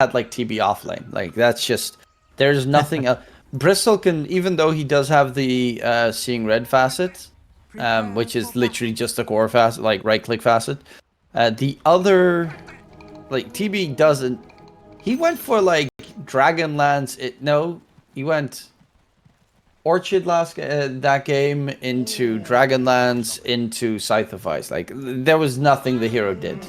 had like TB offlane. Like that's just there's nothing else. Bristol can, even though he does have the seeing red facet, which is literally just a core facet, like right click facet. The other, like TB doesn't. He went for like Dragonlance. No, he went Orchid that game into Dragonlance into Scythe of Ice. Like there was nothing the hero did.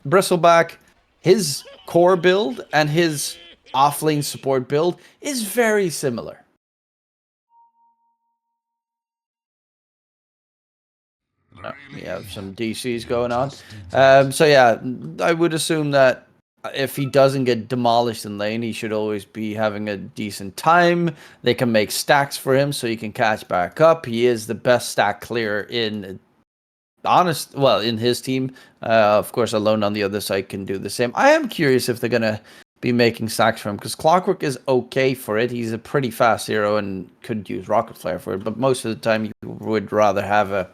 Bristleback, his core build and his offlane support build is very similar. We have some DCs going on. So yeah, I would assume that if he doesn't get demolished in lane, he should always be having a decent time. They can make stacks for him so he can catch back up. He is the best stack clearer in in his team. Of course, Alone on the other side can do the same. I am curious if they're gonna be making stacks for him because Clockwork is okay for it. He's a pretty fast hero and could use Rocket Flare for it, but most of the time you would rather have a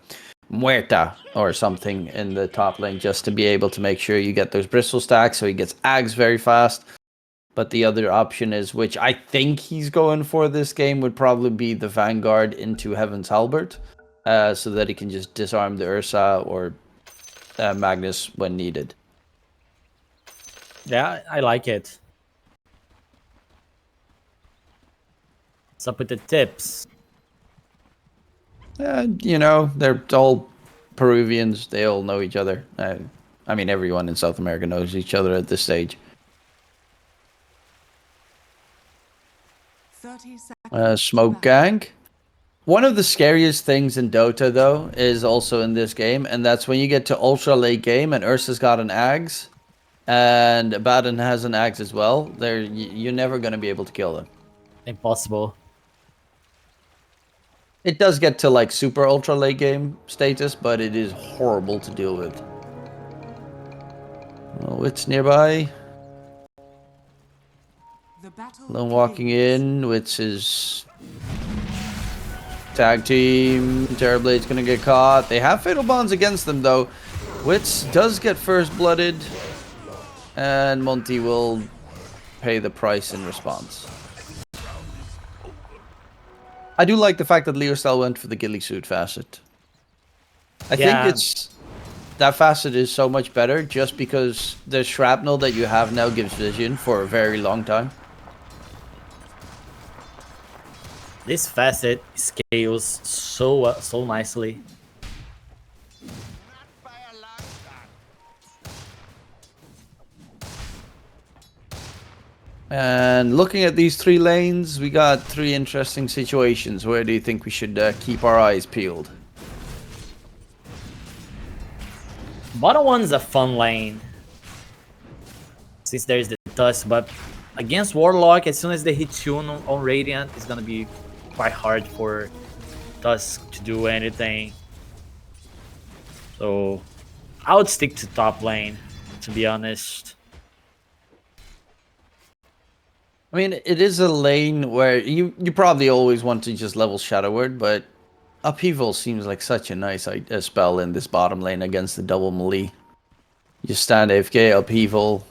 Muerta or something in the top lane just to be able to make sure you get those Bristle stacks so he gets Ags very fast. But the other option is, which I think he's going for this game, would probably be the Vanguard into Heaven's Halberd, so that he can just disarm the Ursa or Magnus when needed. Yeah, I like it. What's up with the tips? You know, they're all Peruvians. They all know each other. I mean, everyone in South America knows each other at this stage. Smoke Gang. One of the scariest things in Dota, though, is also in this game, and that's when you get to ultra late game and Ursa's got an Ags, and Abaddon has an Ags as well. You're never going to be able to kill them. Impossible. It does get to like super ultra late game status, but it is horrible to deal with. Oh, it's nearby. Lone walking in, which is tag team. Terrorblade's gonna get caught. They have Fatal Bonds against them though. Witz does get first blooded, and Monty will pay the price in response. I do like the fact that Leostel went for the ghillie suit facet. I think that facet is so much better just because the shrapnel that you have now gives vision for a very long time. This facet scales so nicely. And looking at these three lanes, we got three interesting situations. Where do you think we should keep our eyes peeled? Bottom one's a fun lane, since there's the Tusk, but against Warlock, as soon as they hit you on Radiant, it's gonna be quite hard for Tusk to do anything. So I would stick to top lane, to be honest. I mean, it is a lane where you probably always want to just level Shadow Word, but Upheaval seems like such a nice spell in this bottom lane against the double melee. You stand AFK, Upheaval,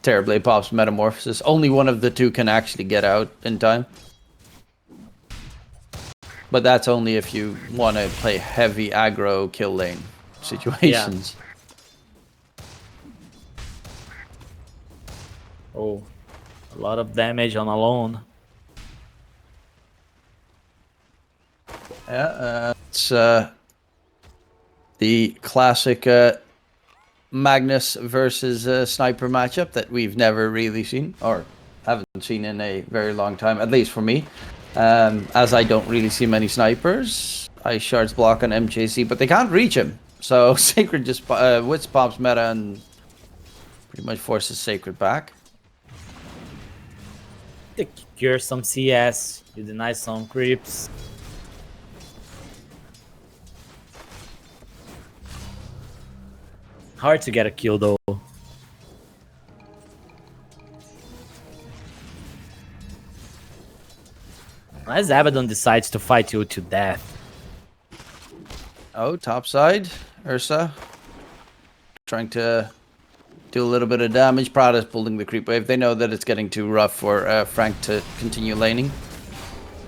Terrorblade pops Metamorphosis. Only one of the two can actually get out in time. But that's only if you want to play heavy aggro kill lane situations. Yeah. Oh, a lot of damage on Alone. Yeah, it's the classic Magnus versus Sniper matchup that we've never really seen, or haven't seen in a very long time, at least for me. As I don't really see many snipers, I shards block on MJC, but they can't reach him. So Sacred just Witz pops meta and pretty much forces Sacred back. Cure some CS, you deny some creeps. Hard to get a kill though. Unless Abaddon decides to fight you to death. Oh, top side, Ursa trying to do a little bit of damage. Prada's pulling the creep wave. They know that it's getting too rough for Frank to continue laning.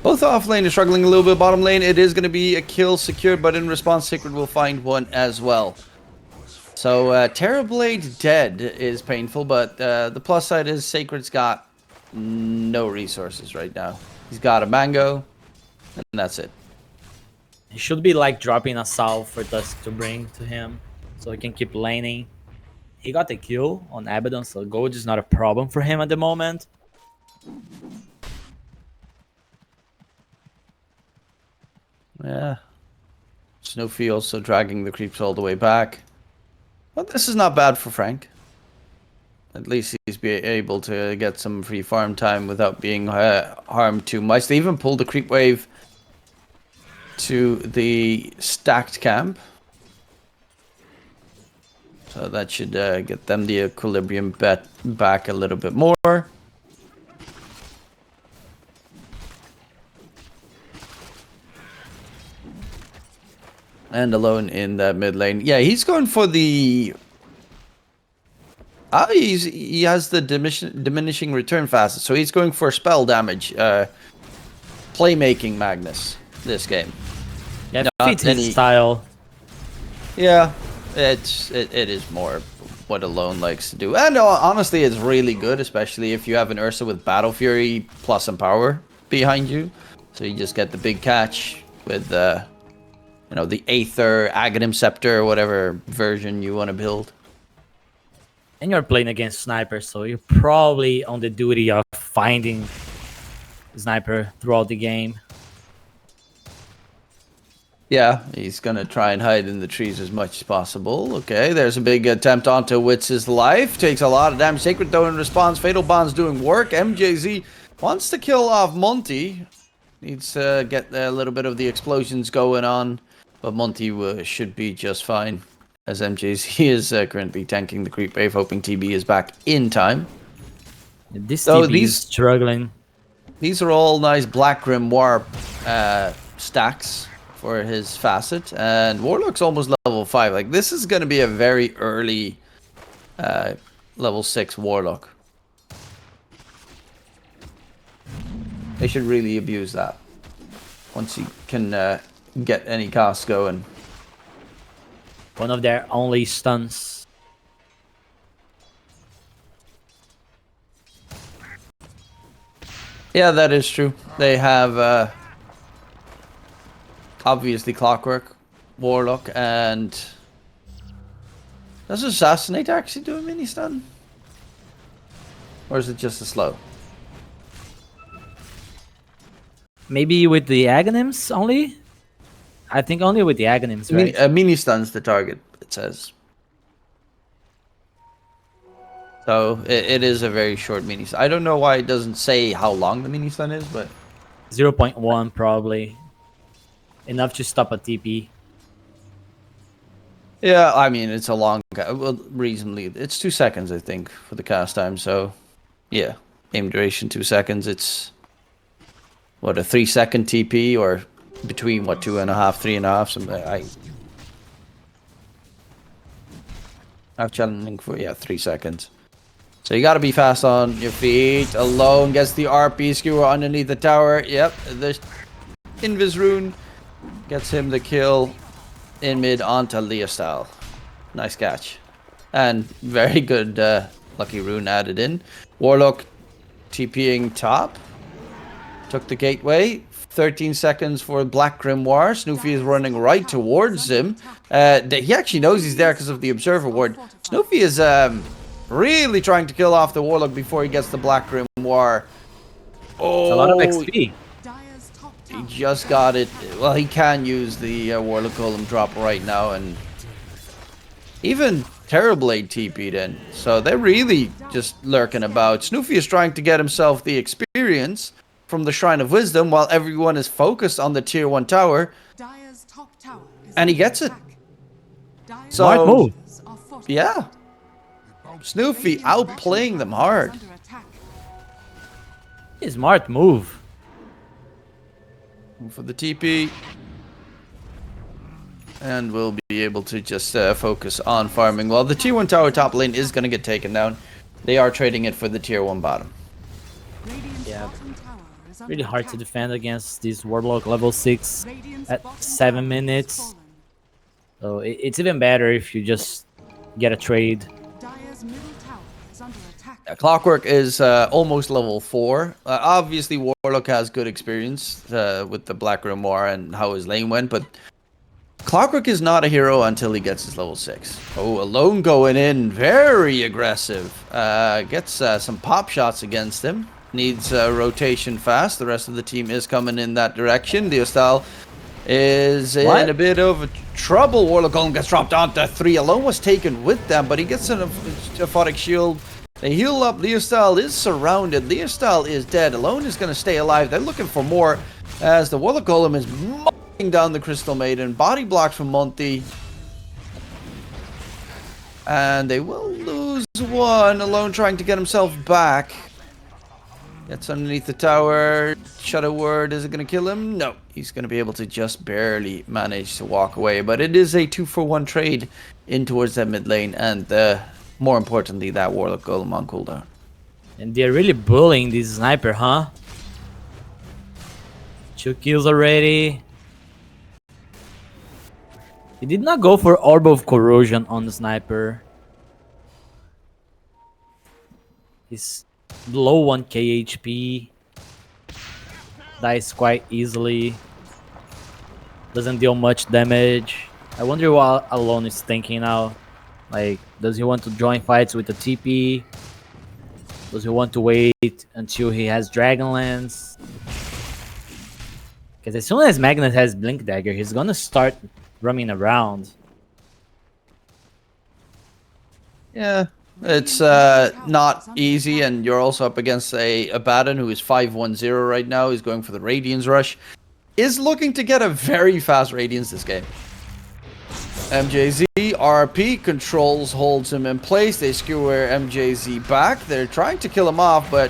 Both off lane are struggling a little bit. Bottom lane, it is going to be a kill secured, but in response, Sacred will find one as well. So Terrorblade dead is painful, but the plus side is Sacred's got no resources right now. He's got a mango, and that's it. He should be like dropping a salve for us to bring to him, so he can keep laning. He got the kill on Abaddon, so gold is not a problem for him at the moment. Yeah. Snoopy also dragging the creeps all the way back. Well, this is not bad for Frank. At least he's able to get some free farm time without being harmed too much. They even pulled the creep wave to the stacked camp. So that should get them the equilibrium bet back a little bit more. And alone in that mid lane. Yeah, he's going for the... he has the diminishing return fast, so he's going for spell damage. Playmaking Magnus this game. Yeah, fits his style. Yeah, it is more what Alone likes to do. And honestly, it's really good, especially if you have an Ursa with Battle Fury plus Empower behind you. So you just get the big catch with, you know, the Aether, Aghanim Scepter, whatever version you want to build. And you're playing against snipers, so you're probably on the duty of finding sniper throughout the game. Yeah, he's gonna try and hide in the trees as much as possible. Okay, there's a big attempt onto Witz's life. Takes a lot of damage. Sacred though in response. Fatal Bond's doing work. MJZ wants to kill off Monty. Needs to get a little bit of the explosions going on. But Monty should be just fine. As MJZ is currently tanking the creep wave, hoping TB is back in time. This TB is struggling. These are all nice Black Grimoire stacks for his facet. And Warlock's almost level 5. Like, this is going to be a very early level 6 Warlock. They should really abuse that. Once you can get any cast going. One of their only stuns. Yeah, that is true. They have obviously Clockwork, Warlock, and does Assassinate actually do a mini stun? Or is it just a slow? Maybe with the Aghanims only? I think only with the Aghanims, right? Mini stun's the target, it says. So it is a very short mini stun. I don't know why it doesn't say how long the mini stun is, but 0.1 probably. Enough to stop a TP. yeah, I mean it's a long, well, reasonably, it's 2 seconds I think for the cast time. So yeah, aim duration 2 seconds. It's what, a 3-second TP, or between what, 2.5, 3.5. Something. I'm challenging for 3 seconds. So you got to be fast on your feet. Alone gets the RP skewer underneath the tower. Yep, the Invis rune gets him the kill in mid onto Leah style. Nice catch. And very good lucky rune added in. Warlock TPing top. Took the gateway. 13 seconds for Black Grimoire. Snoopy is running right towards him. He actually knows he's there because of the Observer Ward. Snoopy is really trying to kill off the Warlock before he gets the Black Grimoire. Oh, it's a lot of XP. He just got it. Well, he can use the Warlock Golem drop right now, and even Terrorblade TP'd in. So they're really just lurking about. Snoopy is trying to get himself the experience from the Shrine of Wisdom while everyone is focused on the tier 1 tower. And he gets it. So, smart move. Yeah. Snoopy outplaying them hard. Smart move. For the TP. And we'll be able to just focus on farming. Well, the tier 1 tower top lane is going to get taken down. They are trading it for the tier 1 bottom. Yeah. Really hard to defend against this Warlock level 6 at 7 minutes. So it's even better if you just get a trade. Clockwork is almost level 4. Obviously, Warlock has good experience with the Black Grimoire and how his lane went, but Clockwork is not a hero until he gets his level 6. Oh, Alone going in, very aggressive. Gets some pop shots against him. Needs rotation fast. The rest of the team is coming in that direction. Deostal is in a bit of trouble. Warlock Golem gets dropped onto 3. Alone was taken with them, but he gets an aphotic shield. They heal up. Leostal is surrounded. Leostal is dead. Alone is going to stay alive. They're looking for more as the Warlock Golem is mowing down the Crystal Maiden. Body blocks from Monty. And they will lose one. Alone trying to get himself back. Gets underneath the tower. Shadow Word, is it going to kill him? No. He's going to be able to just barely manage to walk away. But it is a 2-for-1 trade in towards that mid lane. And more importantly, that Warlock Golem on cooldown. And they're really bullying this sniper, huh? 2 kills already. He did not go for Orb of Corrosion on the sniper. He's below 1k HP. Dies quite easily. Doesn't deal much damage. I wonder what Alone is thinking now. Like, does he want to join fights with the TP? Does he want to wait until he has Dragonlance? Because as soon as Magnet has Blink Dagger, he's gonna start roaming around. Yeah, it's not easy, and you're also up against a Abaddon who is 5-1-0 right now. He's going for the Radiance Rush. Is looking to get a very fast Radiance this game. MJZ, RP, controls, holds him in place. They skewer MJZ back. They're trying to kill him off, but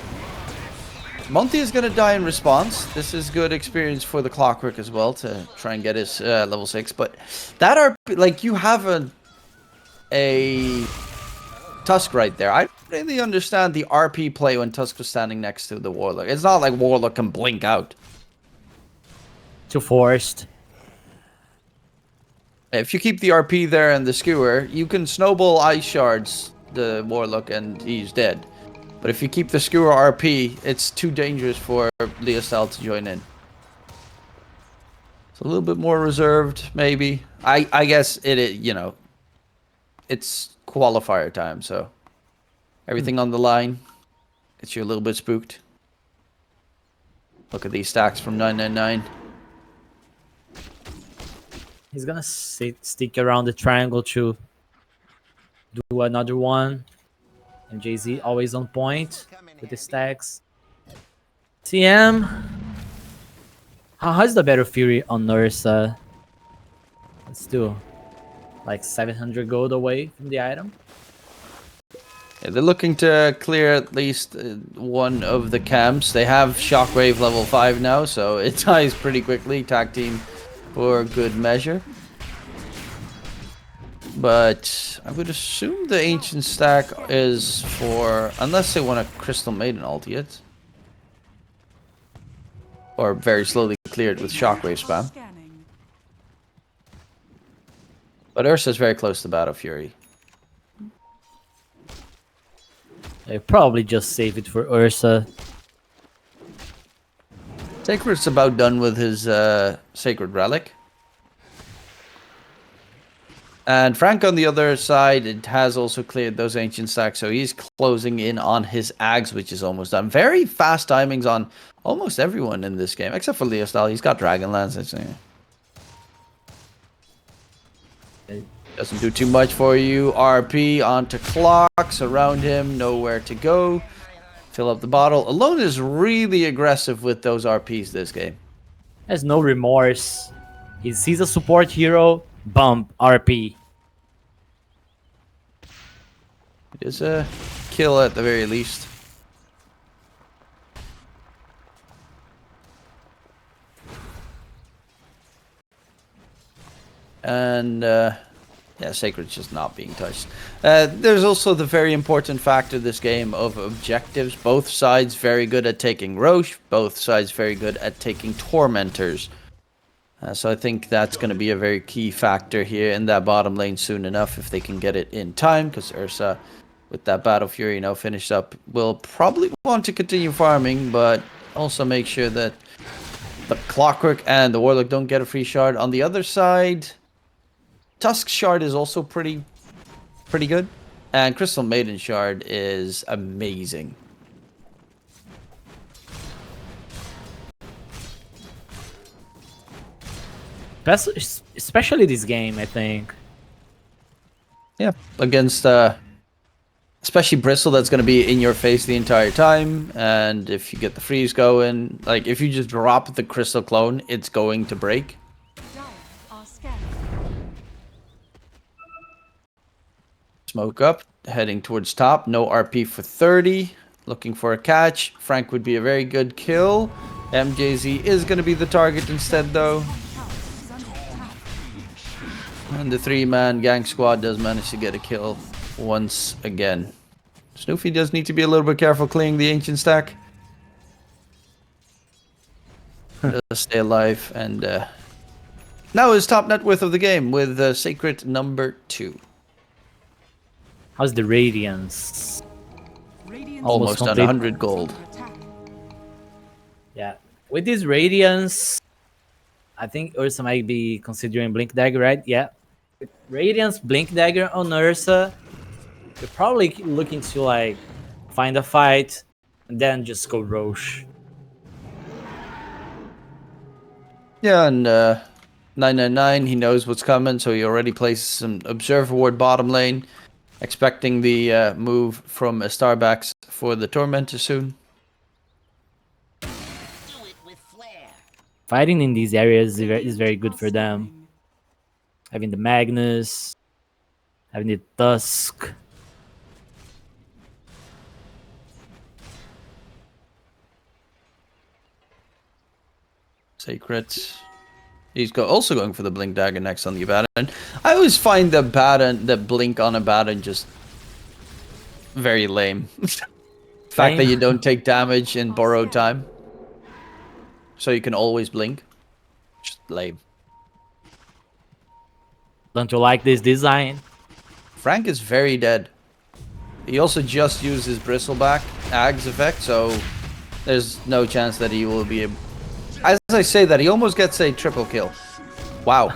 Monty is going to die in response. This is good experience for the Clockwork as well to try and get his level 6. But that RP, like, you have a Tusk right there. I don't really understand the RP play when Tusk was standing next to the Warlock. It's not like Warlock can blink out. Too forced. If you keep the RP there and the skewer, you can snowball Ice Shards the Warlock and he's dead. But if you keep the skewer RP, it's too dangerous for Leostal to join in. It's a little bit more reserved, maybe. I guess you know, it's qualifier time, so everything on the line gets you a little bit spooked. Look at these stacks from 999. He's gonna stick around the triangle to do another one. And MJZ always on point with the stacks. TM. How's the Battle Fury on Ursa? It's still like 700 gold away from the item. Yeah, they're looking to clear at least one of the camps. They have Shockwave level 5 now, so it dies pretty quickly. Tag team for good measure. But I would assume the Ancient stack is for, unless they want a Crystal Maiden ult yet. Or very slowly cleared with Shockwave spam. But Ursa's very close to Battle Fury. They probably just save it for Ursa. Sacred's about done with his Sacred Relic. And Frank on the other side, it has also cleared those Ancient stacks, so he's closing in on his Ags, which is almost done. Very fast timings on almost everyone in this game, except for Leostal. He's got Dragonlance. Doesn't do too much for you. RP onto clocks around him, nowhere to go. Fill up the bottle. Alone is really aggressive with those RPs this game. Has no remorse. He sees a support hero, bump, RP. It is a kill at the very least. And yeah, Sacred's just not being touched. There's also the very important factor this game of objectives. Both sides very good at taking Roche. Both sides very good at taking Tormentors. So I think that's going to be a very key factor here in that bottom lane soon enough if they can get it in time. Because Ursa, with that Battle Fury now finished up, will probably want to continue farming. But also make sure that the Clockwork and the Warlock don't get a free shard. On the other side, Tusk Shard is also pretty good. And Crystal Maiden Shard is amazing. Especially this game, I think. Yeah, against especially Bristle, that's going to be in your face the entire time. And if you get the freeze going, like if you just drop the Crystal Clone, it's going to break. Smoke up, heading towards top. No RP for 30. Looking for a catch. Frank would be a very good kill. MJZ is going to be the target instead, though. And the 3-man gang squad does manage to get a kill once again. Snoofy does need to be a little bit careful clearing the ancient stack. Does stay alive, and now is top net worth of the game with Sacred number 2. How's the Radiance? Almost on 100 gold. Yeah, with this Radiance, I think Ursa might be considering Blink Dagger, right? Yeah. With Radiance, Blink Dagger on Ursa, you're probably looking to like find a fight and then just go Roche. Yeah, and 999, he knows what's coming, so he already places some Observer Ward bottom lane, expecting the move from Estar backs for the Tormentor soon. Fighting in these areas is very good for them. Having the Magnus, having the Tusk. Sacred. He's also going for the Blink Dagger next on the Abaddon. I always find the Blink on Abaddon just very lame. The fact that you don't take damage in borrowed time. So you can always blink. Just lame. Don't you like this design? Frank is very dead. He also just used his Bristleback Ags effect, so there's no chance that he will be able... As I say that, he almost gets a triple kill. Wow.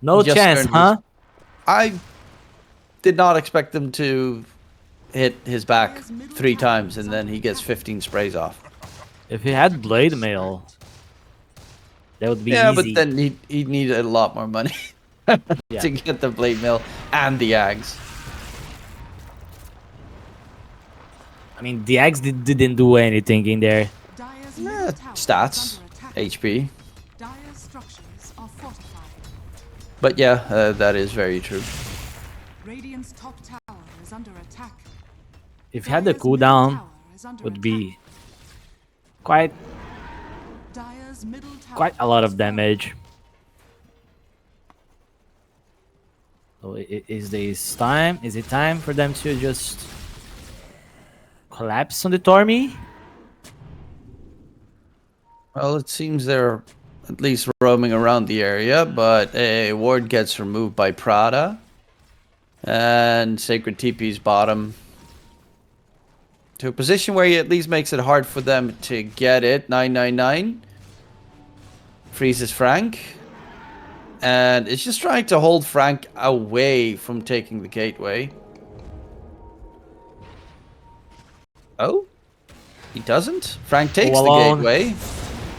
No chance, huh? I did not expect him to hit his back 3 times and then he gets 15 sprays off. If he had Blade Mail, that would be easy. Yeah, but then he'd need a lot more money to get the Blade Mail and the Ags. I mean, the Ags didn't do anything in there. Stats, HP. But yeah, that is very true. Radiant's top tower is under attack. If he had the cooldown, would be quite a lot of damage. So is it time for them to just collapse on the Tormy? Well, it seems they're at least roaming around the area, but a ward gets removed by Prada. And Sacred TP's bottom to a position where he at least makes it hard for them to get it. 999 freezes Frank. And it's just trying to hold Frank away from taking the gateway. Oh? He doesn't? Frank takes the gateway.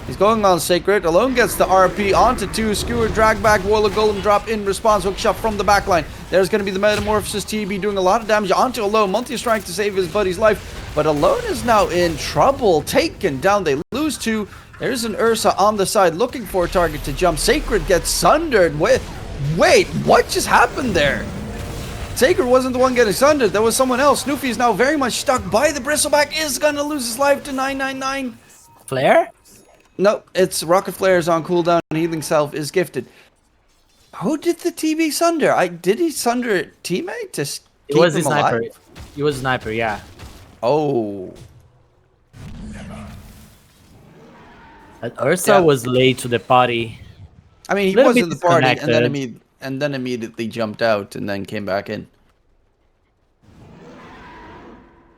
He's going on Sacred. Alone gets the RP onto 2. Skewer, drag back, Warlock Golem drop in response. Hookshot from the backline. There's going to be the Metamorphosis TB doing a lot of damage onto Alone. Monty is trying to save his buddy's life, but Alone is now in trouble. Taken down. They lose 2. There's an Ursa on the side looking for a target to jump. Sacred gets sundered. Wait, what just happened there? Sacred wasn't the one getting sundered. There was someone else. Snoofy is now very much stuck by the Bristleback. Is going to lose his life to 999. Flare? No, it's Rocket Flare is on cooldown. Healing Self is gifted. Who did the TB sunder? Did he sunder a teammate to It keep was him the sniper. alive? It was a sniper, yeah. Oh. But Ursa Yeah. was late to the party. I mean, he Little was bit in the party disconnected. and then immediately jumped out and then came back in.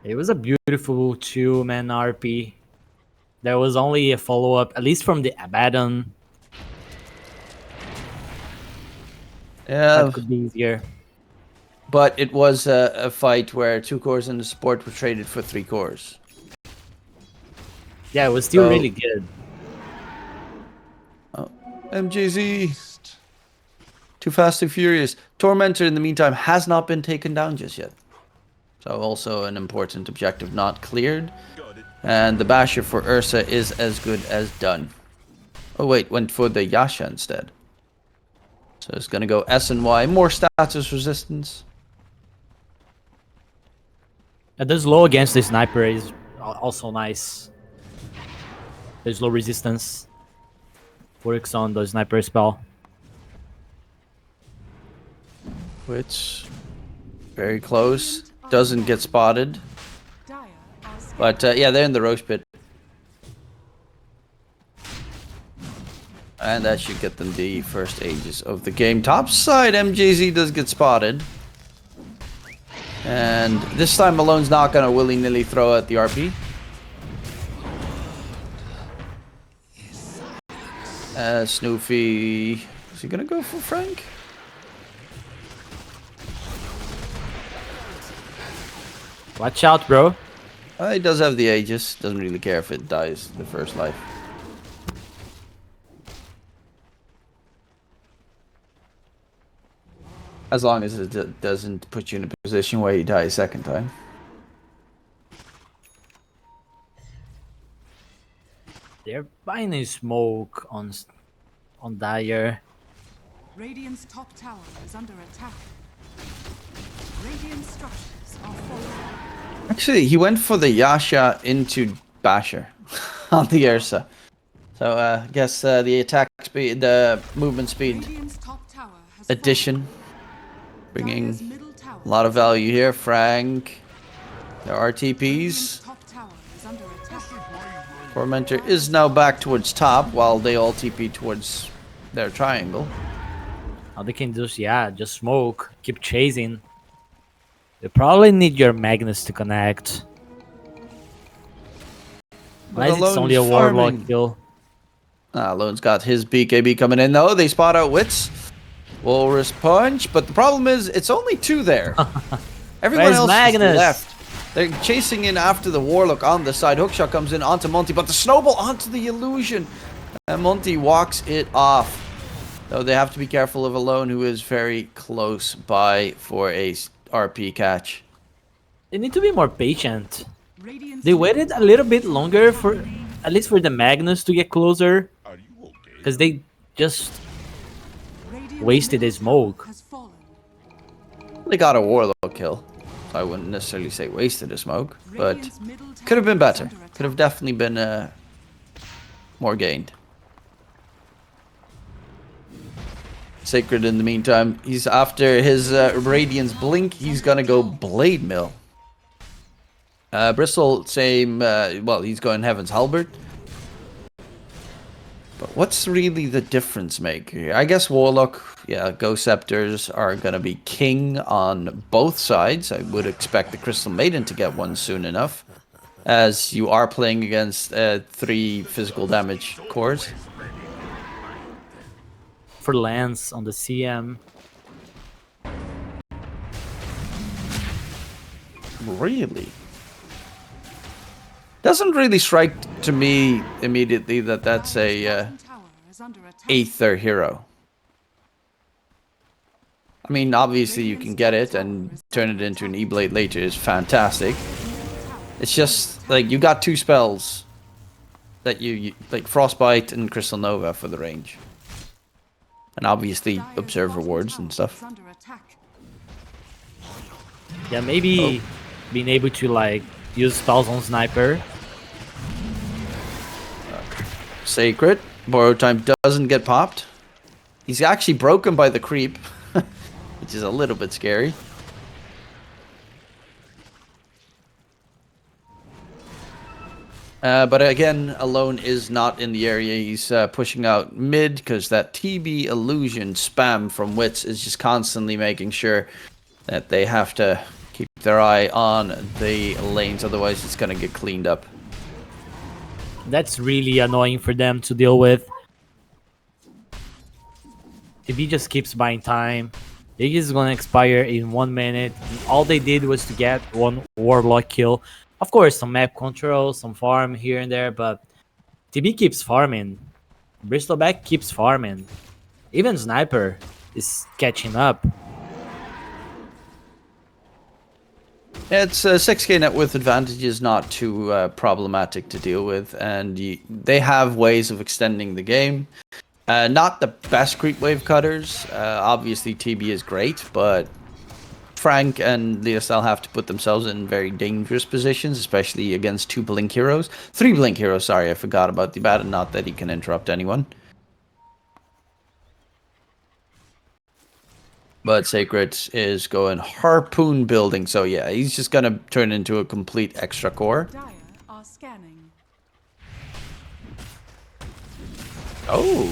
It was a beautiful 2-man RP. There was only a follow-up, at least from the Abaddon. Yeah, That could be easier. but it was a fight where 2 cores and the support were traded for 3 cores. Yeah, it was still So- really good. MJZ. Too fast, too furious. Tormentor, in the meantime, has not been taken down just yet. So also an important objective not cleared. And the basher for Ursa is as good as done. Oh wait, went for the Yasha instead. So it's gonna go S and Y. More status resistance. There's low against the sniper is also nice. There's low resistance. Works on the sniper spell. Which, very close. Doesn't get spotted. Dire are scared. But yeah, they're in the roast pit. And that should get them the first ages of the game. Top side, MJZ does get spotted. And this time Malone's not going to willy-nilly throw out the RP. Snoofy... Is he going to go for Frank? Watch out, bro. He does have the Aegis. Doesn't really care if it dies the first life. As long as it doesn't put you in a position where you die a second time. They're buying a smoke on Dire. Radiant's top tower is under attack. Radiant structures are falling. Actually, he went for the Yasha into Basher on the Ursa. So I guess the attack speed, the movement speed Radiant's top tower has addition, fallen. bringing Dire's middle tower a lot of value here. Frank, the Radiant's RTPs. top tower is under attack. Tormentor is now back towards top while they all TP towards their triangle. Now they can just smoke, keep chasing. They probably need your Magnus to connect. Unless it's only a Alone's Warlock farming. kill. Alone's got his BKB coming in though. They spot out Wits. Walrus Punch, but the problem is it's only 2 there. Everyone Where's else Magnus? is left. They're chasing in after the Warlock on the side. Hookshot comes in onto Monty, but the snowball onto the illusion. And Monty walks it off. Though they have to be careful of Alone, who is very close by for a RP catch. They need to be more patient. Radiant's They waited a little bit longer for, at least for the Magnus to get closer. Because they just Radiant's wasted his middle tower smoke. has fallen. They got a Warlock kill. So I wouldn't necessarily say wasted a smoke, but Radiant's middle tower could have been is better. under attack. Could have definitely been more gained. Sacred in the meantime, he's after his Radiance Blink, he's gonna go Blade Mill. Bristle, same, well, he's going Heaven's Halberd. But what's really the difference maker here? I guess Warlock, yeah, Ghost Scepters are gonna be king on both sides. I would expect the Crystal Maiden to get one soon enough, as you are playing against 3 physical damage cores. For Lance on the CM. Really? Doesn't really strike to me immediately that that's a Bottom tower is under attack. Aether hero. I mean, obviously you can get it and turn it into an E-Blade later is fantastic. It's just, like, you got 2 spells that you like Frostbite and Crystal Nova for the range. And obviously Dire's observe bottom rewards tower and stuff. is under attack. Yeah, maybe being able to like use spells on Sniper. Sacred. Borrow time doesn't get popped. He's actually broken by the creep, which is a little bit scary. But again, Alone is not in the area. He's pushing out mid because that TB illusion spam from Wits is just constantly making sure that they have to keep their eye on the lanes, otherwise it's going to get cleaned up. That's really annoying for them to deal with. TB just keeps buying time. League is gonna expire in 1 minute. All they did was to get one Warlock kill. Of course, some map control, some farm here and there, but TB keeps farming. Bristleback keeps farming. Even Sniper is catching up. It's a 6k net worth advantage is not too problematic to deal with, and they have ways of extending the game. Not the best creep wave cutters. Obviously, TB is great, but Frank and ALLSTARS have to put themselves in very dangerous positions, especially against 2 blink heroes. 3 blink heroes, sorry, I forgot about the bat, and not that he can interrupt anyone. But Sacred is going harpoon building, so yeah, he's just gonna turn into a complete extra core. Dire are scanning. Oh,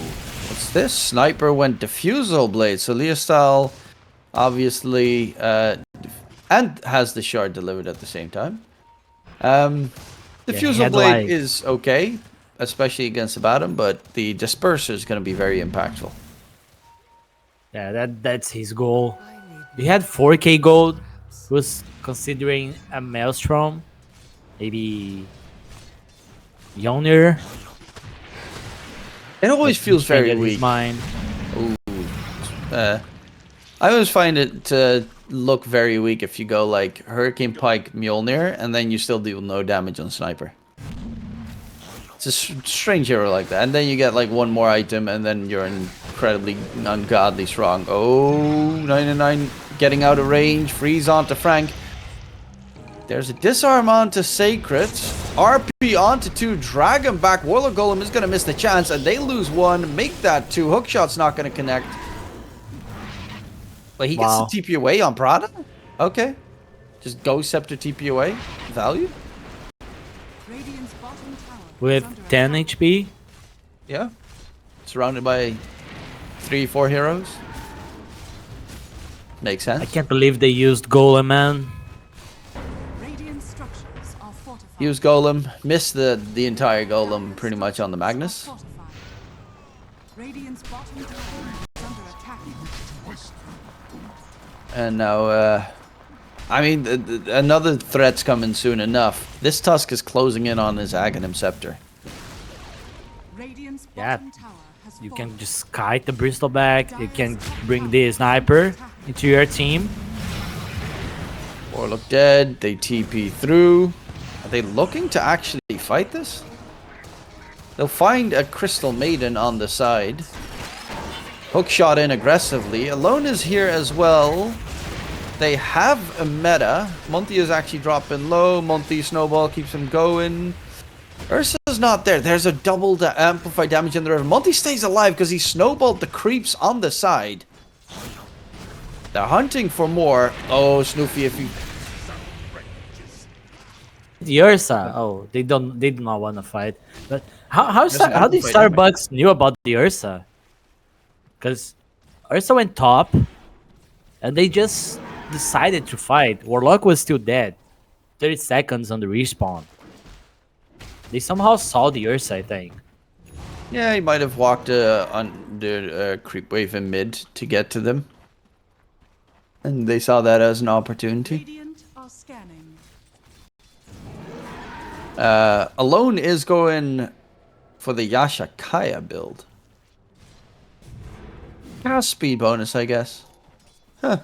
what's this? Sniper went Diffusal Blade, so ALLSTARS obviously and has the shard delivered at the same time. Diffusal Blade is okay, especially against the bottom, but the Disperser is going to be very impactful. Yeah, that's his goal. He had 4k gold. He was considering a Maelstrom. Maybe Yonir. It always feels very weak. Ooh. I always find it to look very weak if you go like Hurricane Pike Mjolnir and then you still do no damage on Sniper. It's a strange hero like that. And then you get like one more item and then you're incredibly ungodly strong. Oh, 99 getting out of range. Freeze onto Frank. There's a disarm onto Sacred. RP onto 2. Dragon back. Warlock Golem is going to miss the chance and they lose 1. Make that 2. Hookshot's not going to connect. But he gets the TP away on Prada? Okay. Just go Scepter TP away. Value? With 10 HP? Yeah. Surrounded by 3-4 heroes. Makes sense. I can't believe they used Golem, man. Use Golem. Missed the entire Golem pretty much on the Magnus. And now, I mean, another threat's coming soon enough. This Tusk is closing in on his Aghanim Scepter. Yeah, you can just kite the Bristleback. You can bring the Sniper into your team. Warlock dead. They TP through. Are they looking to actually fight this? They'll find a Crystal Maiden on the side. Hookshot in aggressively. Alone is here as well. They have a meta. Monty is actually dropping low. Monty Snowball keeps him going. Ursa's not there. There's a double amplified damage in the river. Monty stays alive because he snowballed the creeps on the side. They're hunting for more. Oh, Snoofy, if you... The Ursa. Oh, they do not want to fight. But how did Starbucks knew about the Ursa? Because Ursa went top, and they just decided to fight. Warlock was still dead. 30 seconds on the respawn. They somehow saw the Ursa, I think. Yeah, he might have walked under creep wave in mid to get to them. And they saw that as an opportunity. Alone is going for the Yashakaya build. Speed bonus, I guess. Huh.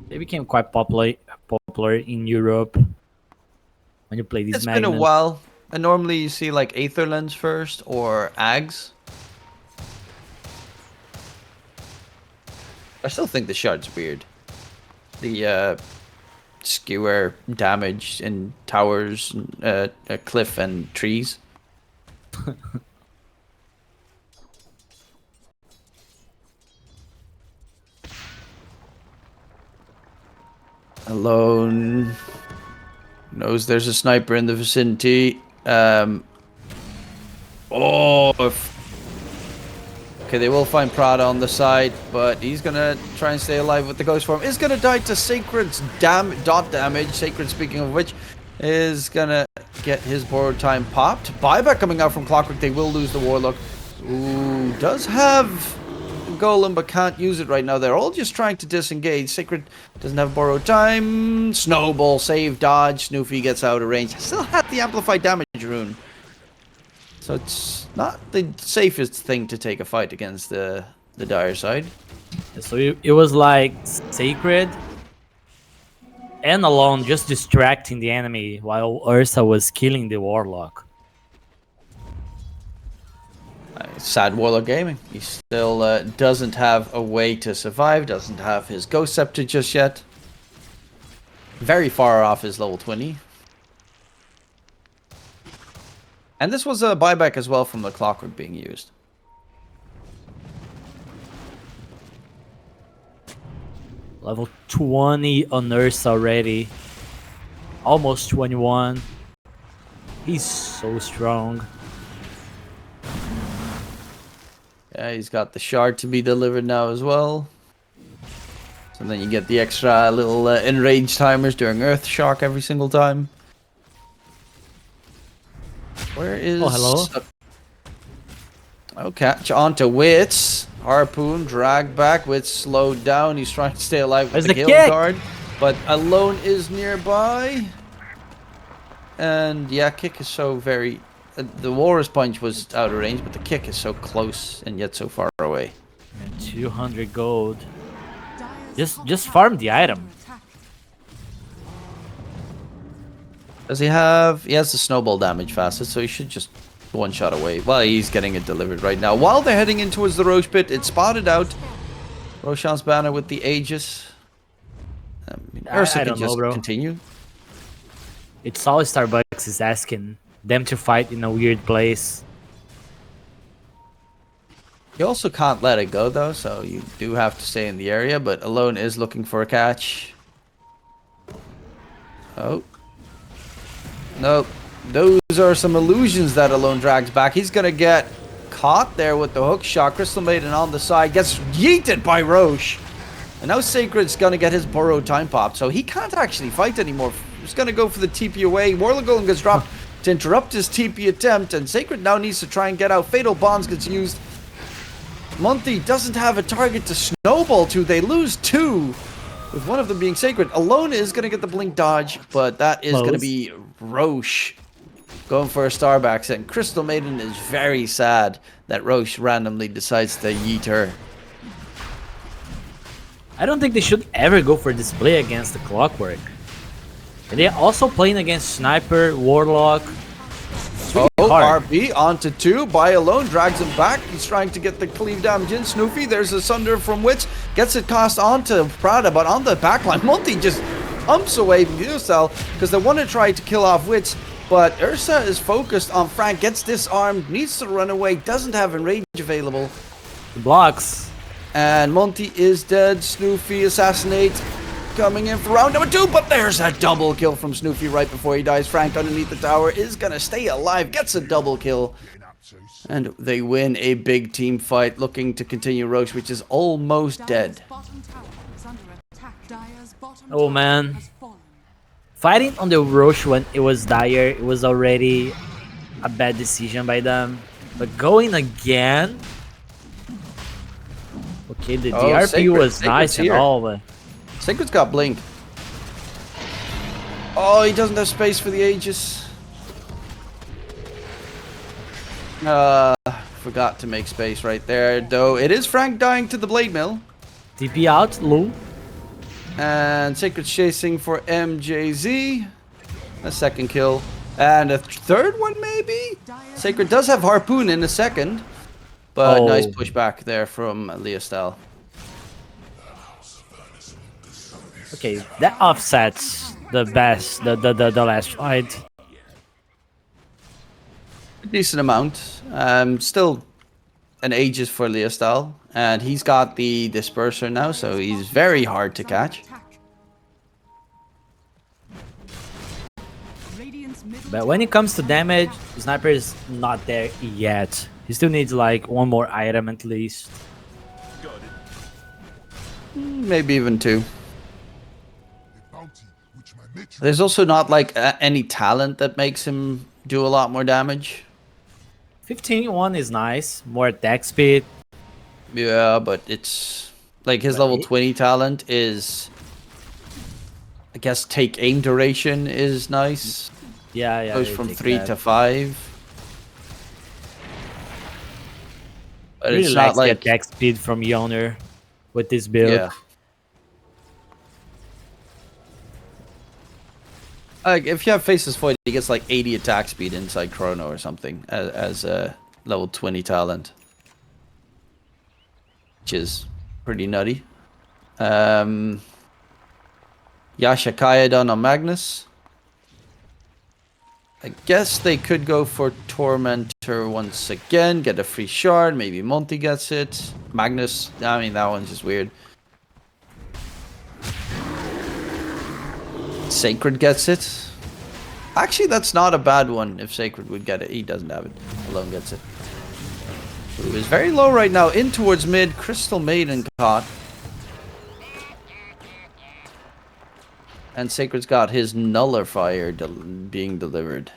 They became quite popular in Europe when you play these It's magnets. been a while. And normally you see like Aether Lens first or Ags. I still think the shard's weird. The skewer damage in towers, cliff and trees. Alone knows there's a sniper in the vicinity. Okay, they will find Prada on the side, but he's gonna try and stay alive with the ghost form. Is gonna die to Sacred's dot damage. Sacred, speaking of which, is gonna get his borrowed time popped. Buyback coming out from Clockwork. They will lose the Warlock. Ooh, does have Golem, but can't use it right now. They're all just trying to disengage. Sacred doesn't have borrowed time. Snowball, save, dodge. Snoofy gets out of range. Still had the amplified damage rune. So it's not the safest thing to take a fight against the dire side. So it was like Sacred and Alone just distracting the enemy while Ursa was killing the Warlock. Sad Warlock Gaming. He still doesn't have a way to survive, doesn't have his Ghost Scepter just yet. Very far off his level 20. And this was a buyback as well from the Clockwork being used. Level 20 on Ursa already. Almost 21. He's so strong. Yeah, he's got the shard to be delivered now as well. So then you get the extra little enrage timers during Earth Shock every single time. Where is... Oh, hello. Oh, catch onto Wits. Harpoon, drag back. Wits slowed down. He's trying to stay alive with There's the the Gale kick. Guard. But Alone is nearby. And yeah, kick is so very... the Walrus Punch was out of range, but the kick is so close and yet so far away. And 200 gold. Dire's Just top farm tower the is item. under attack. Does he have... he has the snowball damage fastest, so he should just one shot away. Well, he's getting it delivered right now. While they're heading in towards the Roche pit, it's spotted out. Roshan's banner with the Aegis. Ursa I can don't know, just bro. continue. It's all Starbucks is asking them to fight in a weird place. You also can't let it go, though, so you do have to stay in the area, but Alone is looking for a catch. Oh. Nope. Those are some illusions that Alone drags back. He's gonna get caught there with the hook shot. Crystal Maiden on the side gets yeeted by Roche. And now Sacred's gonna get his borrowed time pop, so he can't actually fight anymore. He's gonna go for the TP away. Warlock Golem gets dropped to interrupt his TP attempt, and Sacred now needs to try and get out. Fatal Bonds gets used. Monty doesn't have a target to snowball to. They lose two, with one of them being Sacred. Alone is gonna get the blink dodge, but that is gonna Close. be Roche going for a Starbucks, and Crystal Maiden is very sad that Roche randomly decides to yeet her. I don't think they should ever go for display against the Clockwork. And they're also playing against Sniper, Warlock. It's really hard. RB onto two. By Alone drags him back. He's trying to get the cleave damage in. Snoofy, there's a Sunder from Wits. Gets it cast onto Prada, but on the backline, Monty just umps away from Usel because they want to try to kill off Wits. But Ursa is focused on Frank. Gets disarmed. Needs to run away. Doesn't have enrage available. Blocks. And Monty is dead. Snoofy assassinate. Coming in for round number 2, but there's a double kill from Snoofy right before he dies. Frank underneath the tower is gonna stay alive, gets a double kill. And they win a big team fight, looking to continue Roche, which is almost dead. Dire's bottom tower is under attack. Dire's bottom Oh, tower man. has fallen. Fighting on the Roche when it was dire, it was already a bad decision by them. But going again... Okay, the Oh, DRP Sacred- was Sacred's nice and here. all, but... Sacred's got blink. Oh, he doesn't have space for the Aegis. Forgot to make space right there, though. It is Frank dying to the Blade Mill. TP out, Lou. And Sacred's chasing for MJZ. A second kill. And a third one, maybe? Sacred does have Harpoon in a second. But Oh. nice pushback there from Leostal. Okay, that offsets the best, the last fight. Decent amount. Still an Aegis for Leostal. And he's got the Disperser now, so he's very hard to catch. Radiant's middle But when it tower comes to is under damage, attack. the sniper is not there yet. He still needs like one more item at least. Maybe even 2. There's also not like any talent that makes him do a lot more damage. 15-1 is nice, more attack speed. Yeah, but it's like his But level it- 20 talent is, I guess, take aim duration is nice. Yeah, Goes they from take 3 that. to 5. But Really it's likes not the like, attack speed from Yawner with this build. yeah. Like if you have Faceless Void, he gets like 80 attack speed inside Chrono or something as a level 20 talent, which is pretty nutty. Yasha Kayadon on Magnus. I guess they could go for Tormentor once again, get a free shard, maybe Monty gets it. Magnus, I mean, that one's just weird. Sacred gets it. Actually, that's not a bad one if Sacred would get it. He doesn't have it. Alone gets it. Ooh, is very low right now. In towards mid. Crystal Maiden caught. And Sacred's got his Nullifier being delivered.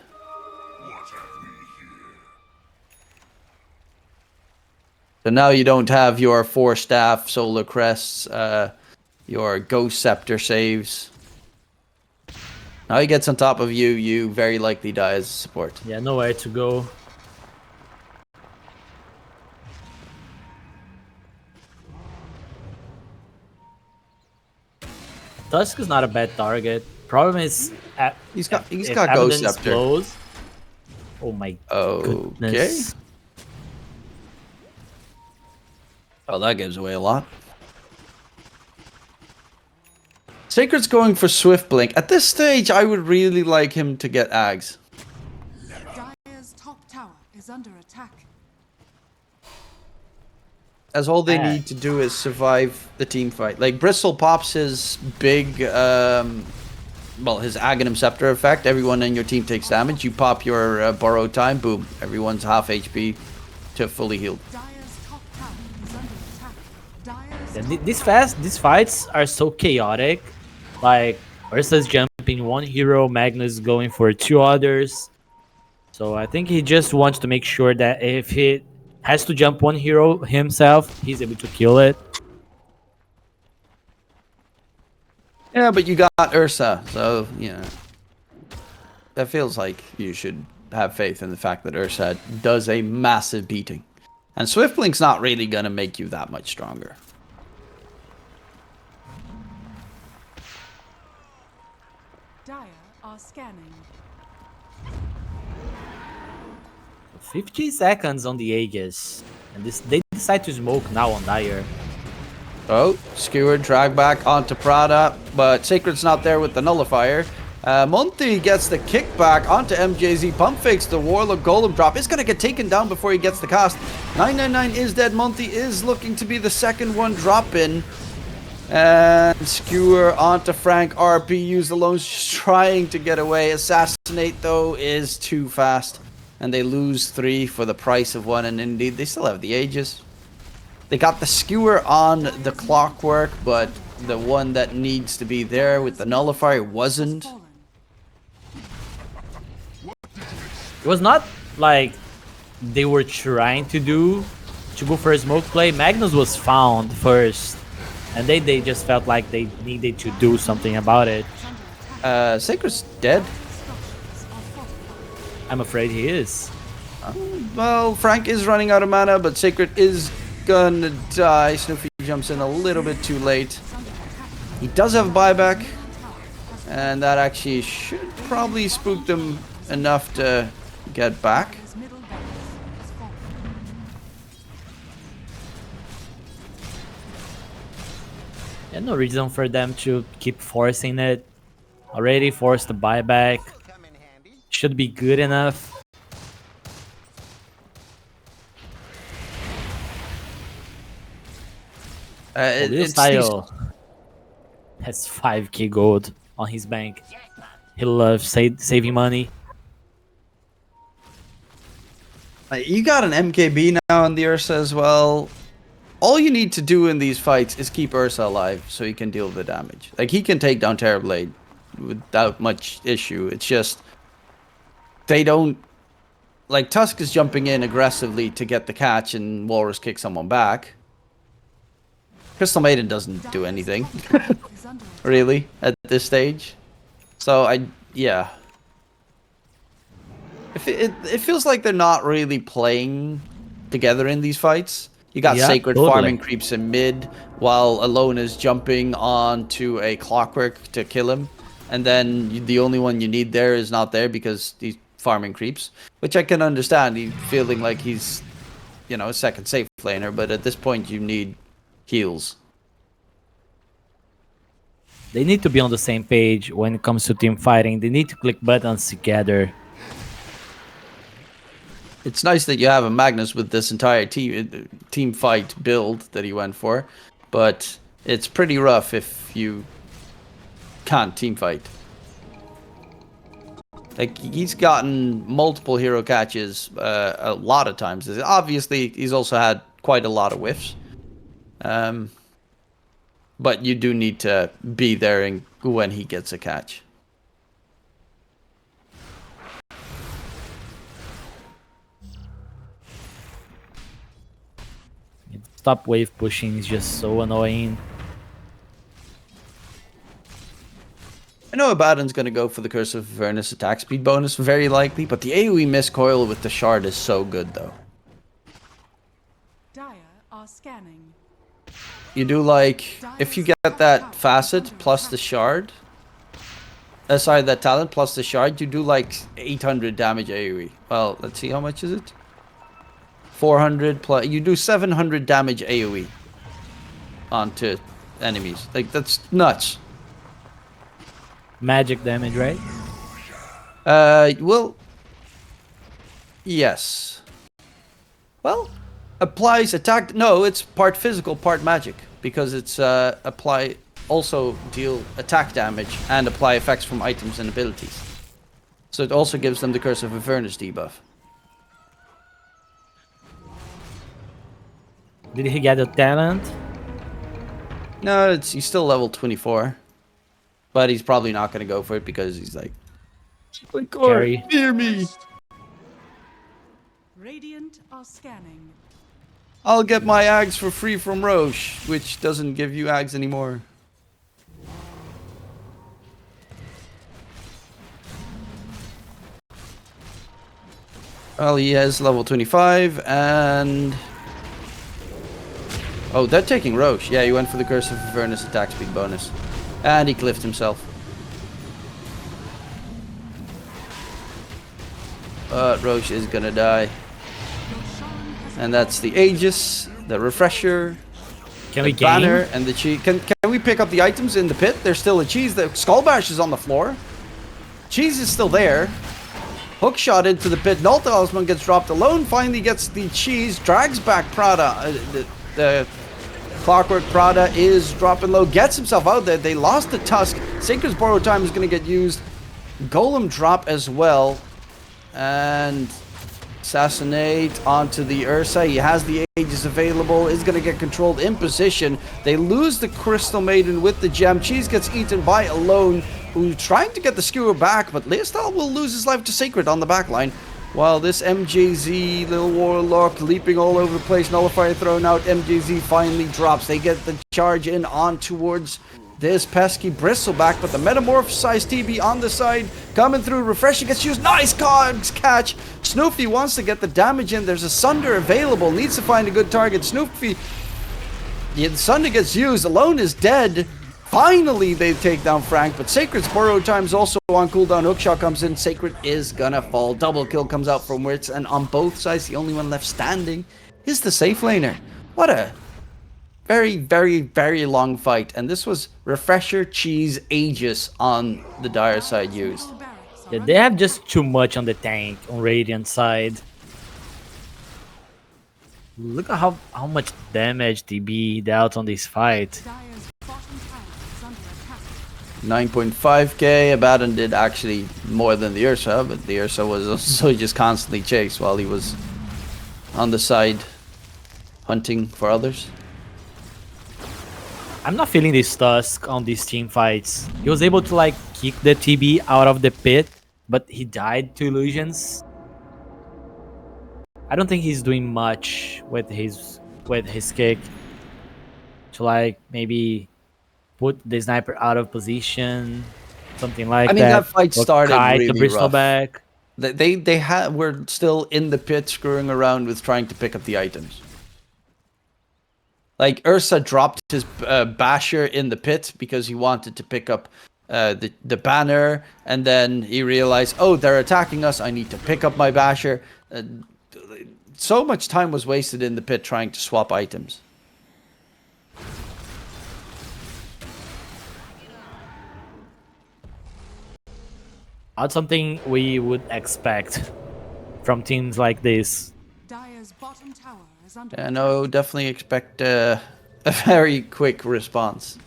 So now you don't have your 4 staff, Solar Crests, your Ghost Scepter saves. Now he gets on top of you, you very likely die as a support. Yeah, nowhere to go. Tusk is not a bad target. Problem is, He's got if Ghost Abaddon Scepter. explodes- Oh my goodness. Oh, that gives away a lot. Sacred's going for Swift Blink. At this stage, I would really like him to get Ags. Dire's top tower is under attack. As all they Ah. need to do is survive the team fight. Like, Bristle pops his big, well, his Aghanim Scepter effect. Everyone in your team takes damage. You pop your Borrow Time, boom. Everyone's half HP to fully healed. Dire's top tower is under attack. Dire's Yeah, top these fights are so chaotic. Like, Ursa's jumping one hero, Magnus going for 2 others. So I think he just wants to make sure that if he has to jump one hero himself, he's able to kill it. Yeah, but you got Ursa, so, you know. That feels like you should have faith in the fact that Ursa does a massive beating. And Swift Blink's not really going to make you that much stronger. Dire are scanning. 50 seconds on the Aegis. And they decide to smoke now on Dire. Oh, Skewer drag back onto Prada, but Sacred's not there with the Nullifier. Monty gets the kickback onto MJZ, pump fakes the Warlock Golem drop. It's going to get taken down before he gets the cast. 999 is dead. Monty is looking to be the second one drop in. And Skewer onto Frank. RP used alone, just trying to get away. Assassinate, though, is too fast. And they lose 3 for the price of 1. And indeed, they still have the Aegis. They got the Skewer on the Clockwork, but the one that needs to be there with the Nullifier wasn't. Fallen. It was not like they were trying to go for a smoke play. Magnus was found first. And they just felt like they needed to do something about it. Sacred's dead. Structures are fortified. I'm afraid he is. Well, Frank is running out of mana, but Sacred is gonna die. Snoopy jumps in a little bit too late. He does have buyback, and that actually should probably spook them enough to get back. Dire's middle barracks is fallen. Yeah, no reason for them to keep forcing it. Already forced the buyback. Should be good enough. It's Style has 5k gold on his bank. He loves saving money. You got an MKB now on the Ursa as well. All you need to do in these fights is keep Ursa alive so he can deal the damage. Like, he can take down Terrorblade without much issue. It's just they don't... Like, Tusk is jumping in aggressively to get the catch and Walrus kick someone back. Crystal Maiden doesn't do anything, Is under attack. really, at this stage. So, yeah. It feels like they're not really playing together in these fights. You got Yeah, Sacred totally. farming creeps in mid, while Alone is jumping onto a Clockwork to kill him. And then the only one you need there is not there because he's farming creeps. Which I can understand. He's feeling like he's, you know, a second safe laner. But at this point, you need heals. They need to be on the same page when it comes to team fighting. They need to click buttons together. It's nice that you have a Magnus with this entire team fight build that he went for, but it's pretty rough if you can't team fight. Like, he's gotten multiple hero catches a lot of times. Obviously, he's also had quite a lot of whiffs. But you do need to be there when he gets a catch. Stop wave pushing is just so annoying. I know Abaddon's going to go for the Curse of Avernus attack speed bonus, very likely, but the AoE miscoil with the shard is so good, though. Dire are scanning. You do, like, if you get that facet plus the shard, sorry, that talent plus the shard, you do, like, 800 damage AoE. Well, let's see, how much is it? 400 plus, you do 700 damage AoE onto enemies. Like, that's nuts. Magic damage, right? Well, yes. Well, applies attack. No, it's part physical, part magic, because it's also deal attack damage and apply effects from items and abilities. So it also gives them the Curse of Avernus debuff. Did he get a talent? No, he's still level 24, but he's probably not going to go for it because he's like, Carry. near me. Radiant are scanning. I'll get my Ags for free from Roche, which doesn't give you Ags anymore. Well, he has level 25 and... Oh, they're taking Roche. Yeah, he went for the Curse of Avernus attack speed bonus. And he cliffed himself. But Roche is gonna die. And that's the Aegis, the Refresher, Can we the Banner, gain? and the Cheese. Can we pick up the items in the pit? There's still a Cheese. The Skull Bash is on the floor. Cheese is still there. Hook shot into the pit. Null Talisman gets dropped alone. Finally gets the Cheese. Drags back Prada. The Clockwork Prada is dropping low. Gets himself out there. They lost the Tusk. Sacred's Borrow Time is going to get used. Golem drop as well. And Assassinate onto the Ursa. He has the Aegis available. Is going to get controlled in position. They lose the Crystal Maiden with the gem. Cheese gets eaten by Alone, who's trying to get the skewer back, but Leostal will lose his life to Sacred on the backline. While this MJZ, little Warlock, leaping all over the place, Nullifier thrown out, MJZ finally drops. They get the charge in on towards this pesky Bristleback, but the Metamorphosized TB on the side, coming through, Refreshing gets used, nice cogs catch! Snoofy wants to get the damage in, there's a Sunder available, needs to find a good target. Snoofy, yeah, the Sunder gets used, Alone is dead. Finally, they take down Frank, but Sacred's Borrow Time's also on cooldown. Hookshot comes in, Sacred is gonna fall. Double kill comes out from Wits, and on both sides, the only one left standing is the safe laner. What a very, very, very long fight. And this was Refresher, Cheese, Aegis on the Dire side used. Barracks are Yeah, under they have just too much on the tank on Radiant side. Look at how much damage TB dealt on this fight. Dire's bottom tower is under attack. 9.5k. Abaddon did actually more than the Ursa, but the Ursa was also just constantly chased while he was on the side hunting for others. I'm not feeling this Tusk on these team fights. He was able to like kick the TB out of the pit, but he died to illusions. I don't think he's doing much with his kick to like maybe put the sniper out of position, something like that. I mean, that fight Or started kite the really Bristol rough. back. They were still in the pit screwing around with trying to pick up the items. Like Ursa dropped his basher in the pit because he wanted to pick up the banner, and then he realized, oh, they're attacking us. I need to pick up my basher. So much time was wasted in the pit trying to swap items. Not something we would expect from teams like this. Dire's bottom tower is under Yeah, no, definitely expect a very quick response.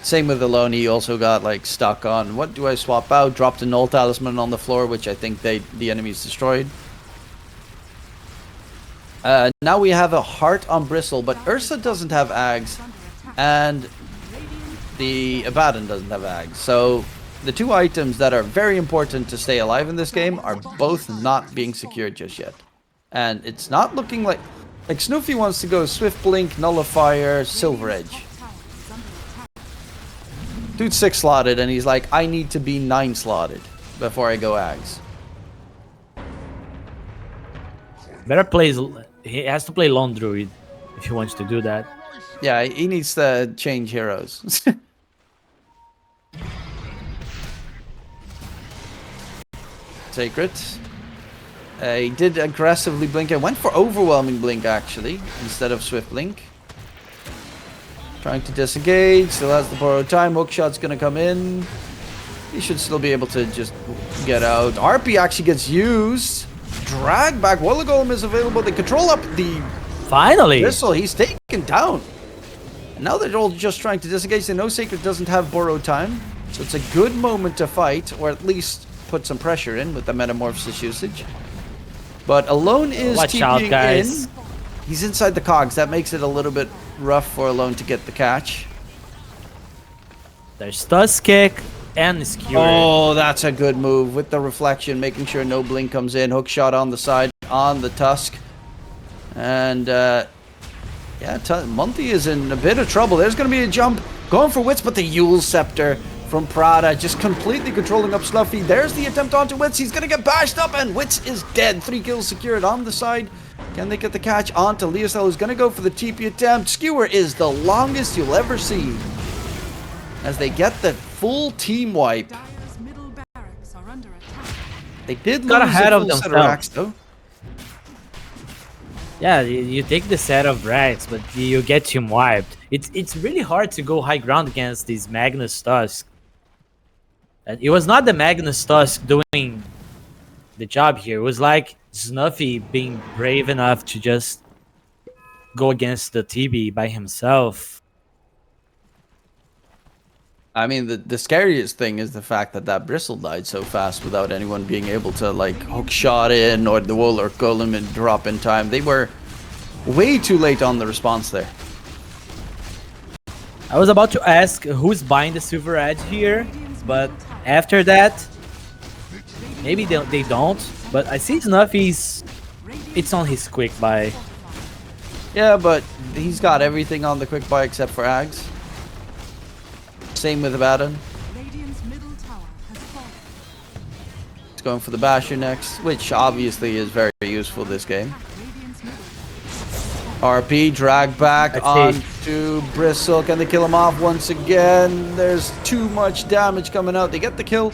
Same with Alone, he also got like stuck on, what do I swap out? Dropped a null talisman on the floor, which I think the enemies destroyed. Now we have a heart on Bristle, but Ursa doesn't have Ags, and the Abaddon doesn't have Ags. So the two items that are very important to stay alive in this game are both not being secured just yet. And it's not looking like Snoofy wants to go Swift Blink, Nullifier, Silver Edge. Dude's 6 slotted and he's like, I need to be 9 slotted before I go Ags. Better plays. He has to play Lone Druid if he wants to do that. Yeah, he needs to change heroes. Sacred. He did aggressively blink. I went for overwhelming blink actually instead of swift blink. Trying to disengage. Still has the borrowed time. Hookshot's gonna come in. He should still be able to just get out. RP actually gets used. Drag back. Walla Golem is available. They control up the Finally! Bristle. He's taken down. And now they're all just trying to disengage. They know Sacred doesn't have borrowed time. So it's a good moment to fight, or at least put some pressure in with the Metamorphosis usage. But Alone is Watch out, TPing guys. in. He's inside the cogs. That makes it a little bit rough for Alone to get the catch. There's Tusk Kick and Skewer. Oh, that's a good move with the reflection, making sure no blink comes in. Hook shot on the side, on the Tusk. And, yeah, Monty is in a bit of trouble. There's going to be a jump. Going for Wits, but the Yule Scepter from Prada just completely controlling up Snuffy. There's the attempt onto Wits. He's going to get bashed up, and Wits is dead. 3 kills secured on the side. Can they get the catch onto Leosel, who's going to go for the TP attempt. Skewer is the longest you'll ever see as they get the full team wipe. Dire's middle barracks are under attack. They did Got lose ahead a of full set of themselves. racks, though. Yeah, you take the set of racks, but you get team wiped. It's really hard to go high ground against these Magnus Tusk. And it was not the Magnus Tusk doing the job here. It was like Snuffy being brave enough to just go against the TB by himself. I mean, the scariest thing is the fact that that Bristle died so fast without anyone being able to, like, hook shot in or the Wall or Golem and drop in time. They were way too late on the response there. I was about to ask who's buying the Silver Edge here, but after that, maybe they don't. But I see Snuffy's, it's on his quick buy. Yeah, but he's got everything on the quick buy except for Ags. Same with Abaddon. Radiant's middle tower has fallen. He's going for the Basher next, which obviously is very useful this game. Radiant's middle. RP, drag back Let's onto Bristle. Can they kill him off once again? There's too much damage coming out. They get the kill.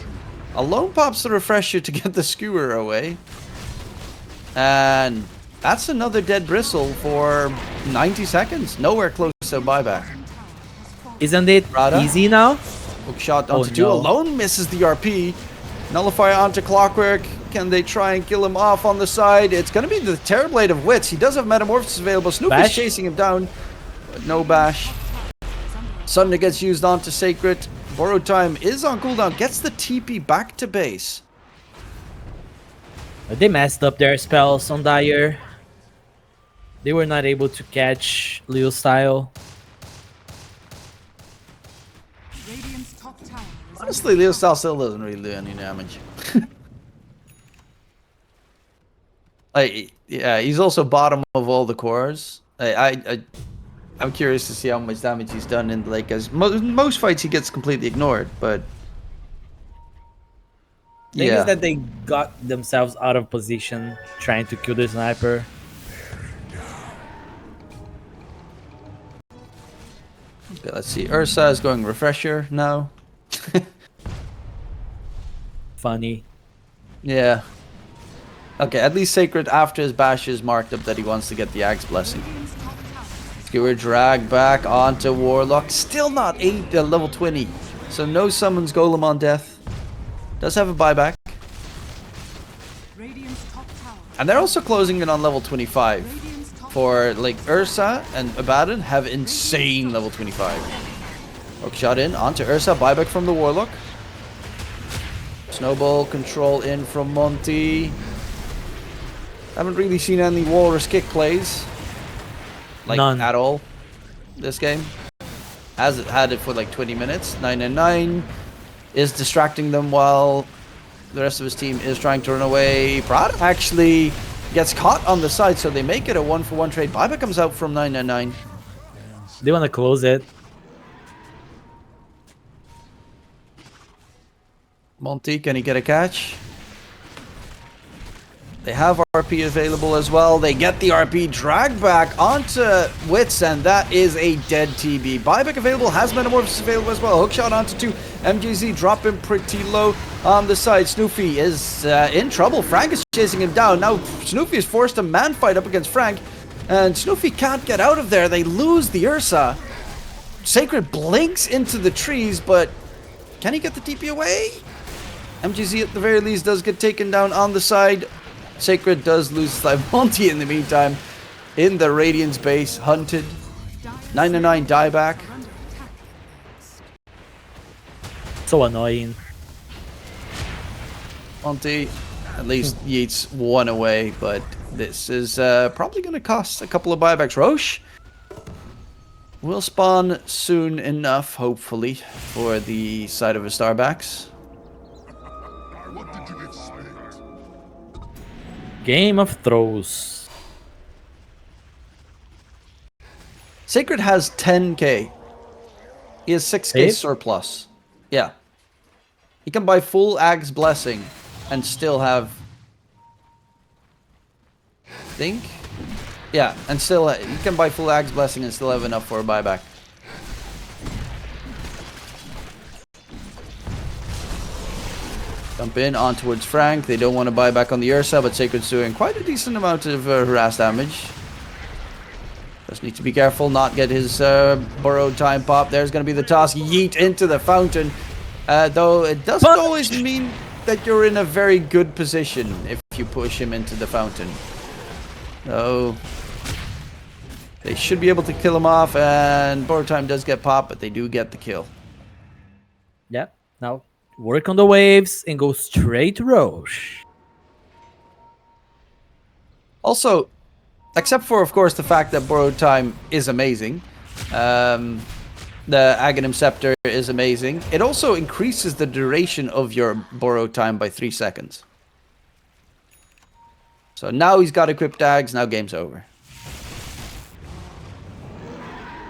Alone pops the refresher to get the Skewer away. And that's another dead Bristle for 90 seconds. Nowhere close to buyback. Isn't it Rada? easy now? Hook shot onto 2. no. Alone misses the RP. Nullifier onto Clockwork. Can they try and kill him off on the side? It's going to be the Terrorblade of Wits. He does have Metamorphosis available. Snoop is Bash? chasing him down. But no bash. Sunder gets used onto Sacred. Borrowed Time is on cooldown. Gets the TP back to base. They messed up their spells on Dire. They were not able to catch Leo's style. Radiant's top tower is Honestly, Leo style still doesn't really do any damage. Like, yeah, he's also bottom of all the cores. I'm curious to see how much damage he's done in like as most fights he gets completely ignored, but Thing yeah. is that they got themselves out of position trying to kill the sniper. Okay, let's see. Ursa is going refresher now. Funny. Yeah. Okay, at least Sacred after his bash is marked up that he wants to get the Axe Blessing. Radiant's top tower. Skewer drag back onto Warlock. Still not level 20. So no summons Golem on death. Does have a buyback. Radiant's top tower. And they're also closing in on level 25. Radiant's top For like Ursa and Abaddon have insane level 25. Hook shot in onto Ursa. Buyback from the Warlock. Snowball control in from Monty. Haven't really seen any walrus kick plays. Like None. at all. This game. Has it had it for like 20 minutes. 999 is distracting them while the rest of his team is trying to run away. Prada actually gets caught on the side, so they make it a 1-for-1 trade. Buyback comes out from 999. They want to close it. Monty, can he get a catch? They have RP available as well. They get the RP dragged back onto Wits, and that is a dead TB. Buyback available, has Metamorphosis available as well. Hookshot onto 2. MJZ dropping pretty low on the side. Snoofy is in trouble. Frank is chasing him down. Now Snoofy is forced to man fight up against Frank, and Snoofy can't get out of there. They lose the Ursa. Sacred blinks into the trees, but can he get the TP away? MGZ at the very least does get taken down on the side. Sacred does lose Slive Monty in the meantime. In the Radiant's base, hunted. 999 dieback. under attack. So annoying. Monty at least yeets one away, but this is probably going to cost a couple of buybacks. Roche will spawn soon enough, hopefully, for the side of his Starbacks. What did you expect? Game of Throws. Sacred has 10k. He has 6k Safe? surplus. Yeah. He can buy full Ag's Blessing and still have... think? Yeah, and still... he can buy full Ag's Blessing and still have enough for a buyback. Jump in on towards Frank. They don't want to buy back on the Ursa, but Sacred's doing quite a decent amount of harass damage. Just need to be careful, not get his borrowed time pop. There's going to be the toss. Yeet into the fountain. Though it doesn't always mean that you're in a very good position if you push him into the fountain. So they should be able to kill him off, and borrowed time does get popped, but they do get the kill. Yeah. Now work on the waves and go straight to Roche. Also, except for, of course, the fact that borrowed time is amazing. The Aghanim Scepter is amazing. It also increases the duration of your borrowed time by 3 seconds. So now he's got equipped Ags, now game's over.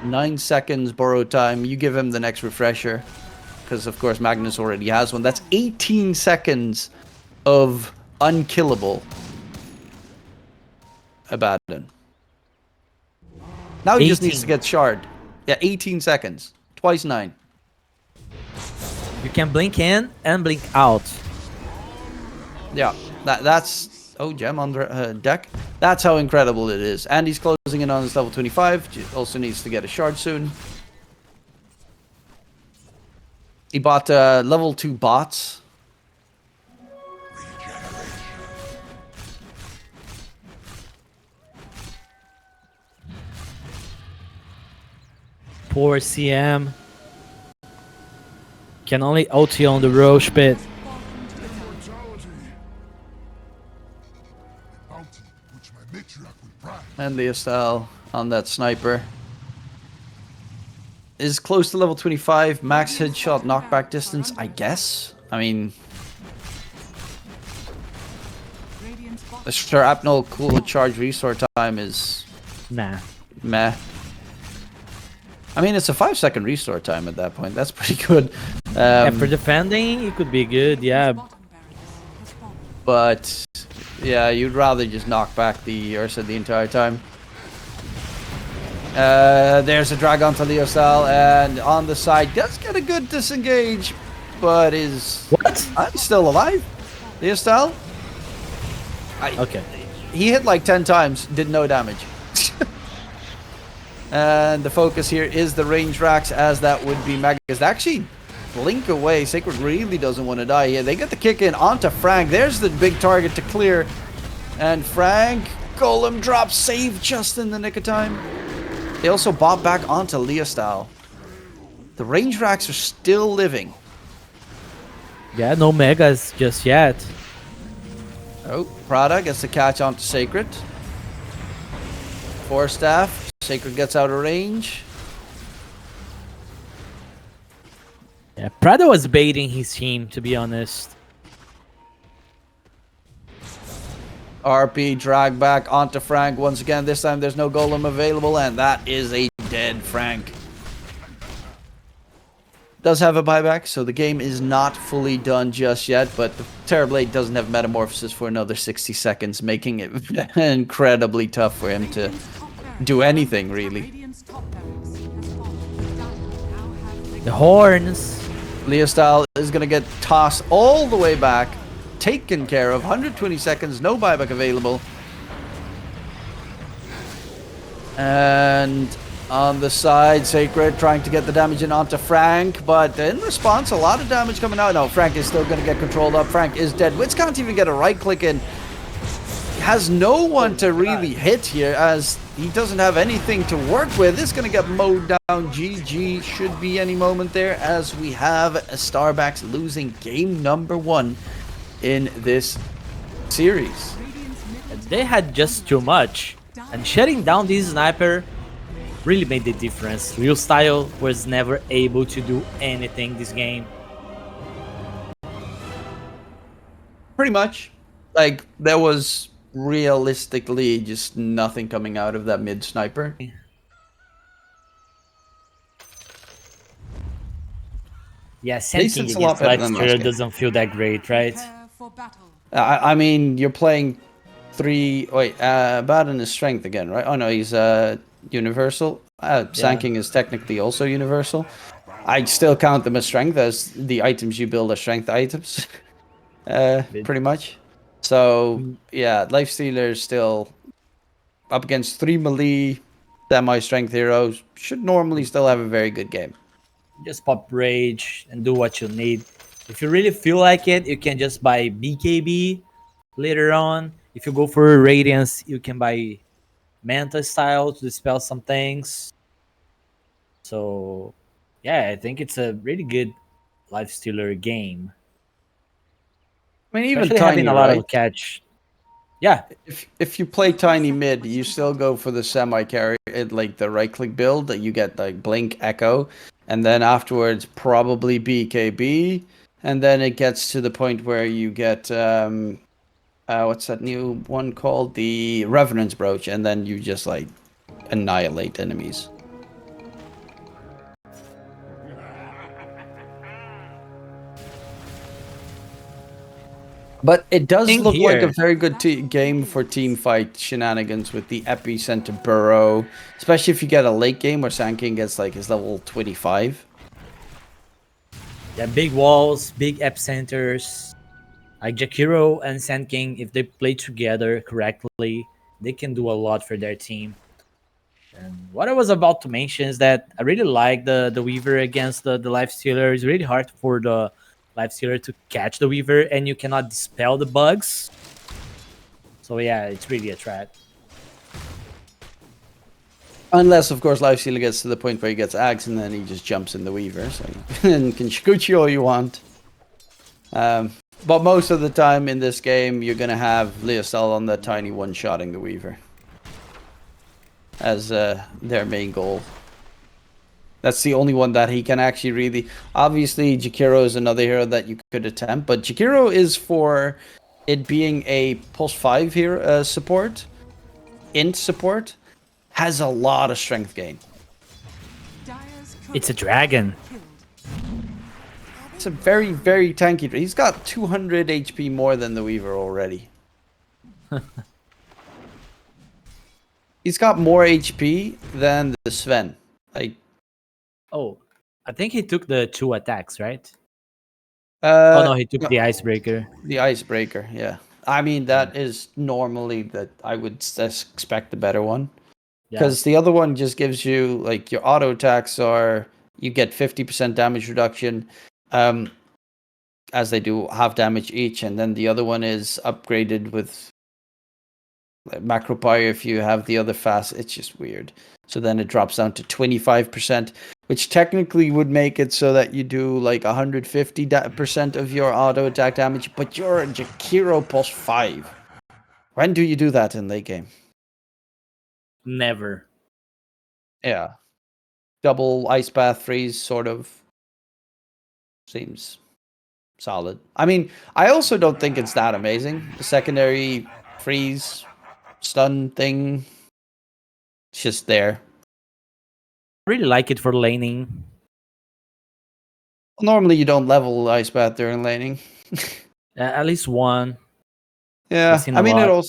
9 seconds borrowed time. You give him the next refresher. Because, of course, Magnus already has one. That's 18 seconds of unkillable Abaddon. Now he just needs to 18. get shard. Yeah, 18 seconds. Twice 9. You can blink in and blink out. Yeah, that's... oh, gem on the deck. That's how incredible it is. And he's closing in on his level 25. Also needs to get a shard soon. He bought level 2 bots. Poor CM. Can only OT on the Roche pit. Immortality. A bounty which my matriarch will prize. And the Estar on that sniper is close to level 25. Max headshot knockback distance, I guess. I mean, Radiant's bottom the shrapnel cool charge restore time is Nah. meh. I mean, it's a 5-second restore time at that point. That's pretty good. Yeah, for defending, it could be good. Yeah, bottom barracks has fallen. But yeah, you'd rather just knock back the Ursa the entire time. There's a drag onto Leo style, and on the side does get a good disengage, but is still alive. Leo style. okay. He hit like 10 times, did no damage. And the focus here is the range racks, as that would be Magas. Actually, blink away. Sacred really doesn't want to die here. They get the kick in onto Frank. There's the big target to clear. And Frank, Golem drop, save just in the nick of time. They also bought back onto Leah style. The range racks are still living. Yeah, no megas just yet. Oh, Prada gets the catch onto Sacred. Force staff. Sacred gets out of range. Yeah, Prada was baiting his team, to be honest. RP drag back onto Frank once again. This time there's no golem available, and that is a dead Frank. Does have a buyback, so the game is not fully done just yet, but the Terrorblade doesn't have Metamorphosis for another 60 seconds, making it incredibly tough for him to do anything, really. Radiant's top barracks has fallen. Dire now have The horns. Leo style is going to get tossed all the way back, taken care of. 120 seconds, no buyback available. And on the side, Sacred trying to get the damage in onto Frank, but in response, a lot of damage coming out. No, Frank is still going to get controlled up. Frank is dead. Witz can't even get a right click in. Has no one to really hit here, as he doesn't have anything to work with. It's going to get mowed down. GG should be any moment there, as we have Starbacks losing game number 1 in this series. They had just too much. And shutting down this sniper really made the difference. Real Style was never able to do anything this game. Pretty much. Like, there was realistically just nothing coming out of that mid sniper. Yeah, least sending it's a lot against better than last Lifesteal game. doesn't feel that great, right? prepare for battle. I mean, you're playing 3... Wait, Baden is strength again, right? Oh no, he's universal. Sanking is technically also universal. I'd still count them as strength, as the items you build are strength items. Pretty much. So, yeah, Lifestealer is still up against 3 melee semi-strength heroes. Should normally still have a very good game. Just pop Rage and do what you need. If you really feel like it, you can just buy BKB later on. If you go for Radiance, you can buy Manta style to dispel some things. So, yeah, I think it's a really good Lifestealer game. I mean, even Especially Tiny, having a lot right? of catch. Yeah, If you play Tiny mid, you still go for the semi-carry, like the right-click build, that you get like Blink, Echo, and then afterwards probably BKB, and then it gets to the point where you get what's that new one called? The Revenant's Brooch, and then you just like annihilate enemies. But it does Thing look like a here- very good game for team fight shenanigans with the epicenter burrow, especially if you get a late game where Sand King gets like his level 25. yeah, big walls, big epicenters. Like Jakiro and Sand King, if they play together correctly, they can do a lot for their team. And what I was about to mention is that I really like the Weaver against the Lifestealer. It's really hard for the Lifestealer to catch the Weaver, and you cannot dispel the bugs. So yeah, it's really a threat. Unless, of course, Lifestealer gets to the point where he gets Ags and then he just jumps in the Weaver. So and can Shikuchi all you want. But most of the time in this game, you're going to have Leosel on the tiny one-shotting the Weaver as their main goal. That's the only one that he can actually really... Obviously, Jakiro is another hero that you could attempt, but Jakiro is for it being a +5 hero support, int support, has a lot of strength gain. It's a dragon. It's a very, very tanky... He's got 200 HP more than the Weaver already. He's got more HP than the Sven. Like... Oh, I think he took the 2 attacks, right? oh no, he took the icebreaker. The icebreaker, yeah. I mean, that is normally that I would expect a better one. Because the other one just gives you, like, your auto attacks are, you get 50% damage reduction, as they do half damage each. And then the other one is upgraded with like, macro power if you have the other fast. It's just weird. So then it drops down to 25%, which technically would make it so that you do like 150% of your auto attack damage, but you're a Jakiro +5. When do you do that in late game? Never. Yeah. Double ice bath freeze sort of seems solid. I mean, I also don't think it's that amazing. The secondary freeze stun thing, it's just there. I really like it for laning. Normally you don't level ice bath during laning. At least one. Yeah, seen I a mean lot.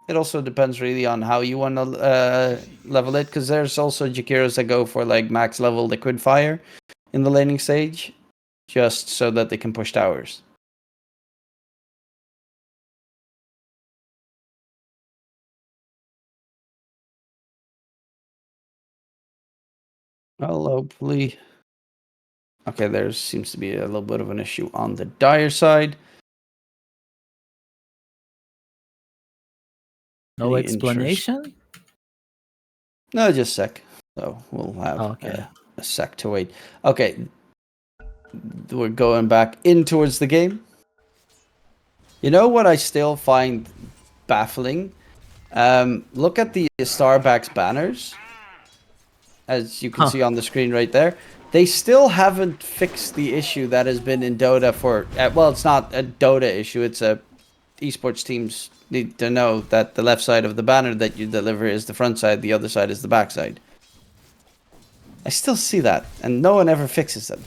it also depends really on how you want to level it, because there's also Jakiros that go for like max level liquid fire in the laning stage, just so that they can push towers. Well, hopefully. Okay, there seems to be a little bit of an issue on the Dire side. No Any explanation? No, just a sec. So we'll have a sec to wait. Okay. We're going back in towards the game. You know what I still find baffling? Look at the Starbucks banners. As you can see on the screen right there. They still haven't fixed the issue that has been in Dota for... well, it's not a Dota issue. It's a... Esports teams need to know that the left side of the banner that you deliver is the front side, the other side is the back side. I still see that, and no one ever fixes it.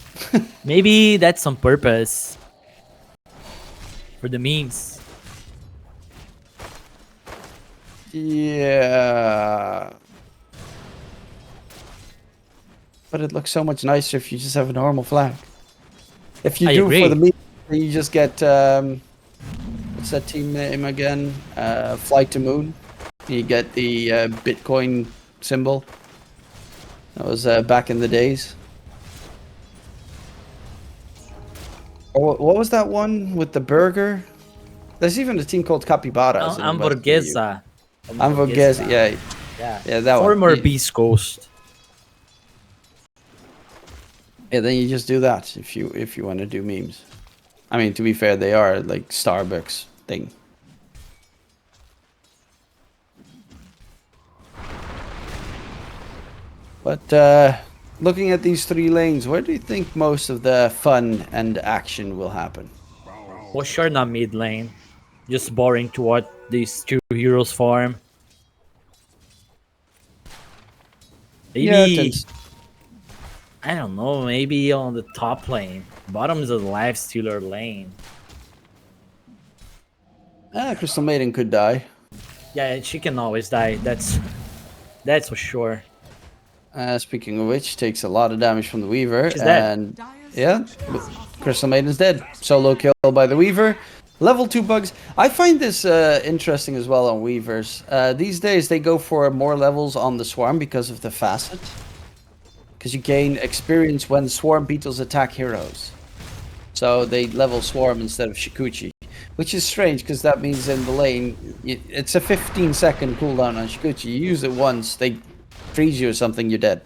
Maybe that's on purpose. For the memes. Yeah. But it looks so much nicer if you just have a normal flag. If you do for the meme, you just get... what's that team name again? Flight to Moon. You get the Bitcoin symbol. That was back in the days. Oh, what was that one with the burger? There's even a team called Capybaras. Hamburguesa. Hamburguesa, yeah. Yeah, that one. Former Beast Coast. Yeah, then you just do that if you want to do memes. I mean, to be fair, they are like Starbucks thing. But looking at these 3 lanes, where do you think most of the fun and action will happen? Well, sure, not mid lane. Just boring to watch these 2 heroes farm. Maybe... I don't know, maybe on the top lane. Bottom is a Lifestealer lane. Crystal Maiden could die. Yeah, she can always die. That's for sure. Speaking of which, takes a lot of damage from the Weaver. She's dead. And yeah, Crystal Maiden's dead. Solo kill by the Weaver. Level 2 bugs. I find this interesting as well on Weavers. These days they go for more levels on the Swarm because of the facet. Because you gain experience when Swarm Beetles attack heroes. So they level Swarm instead of Shikuchi. Which is strange, because that means in the lane, it's a 15-second cooldown on Shikuchi. You use it once, they freeze you or something, you're dead.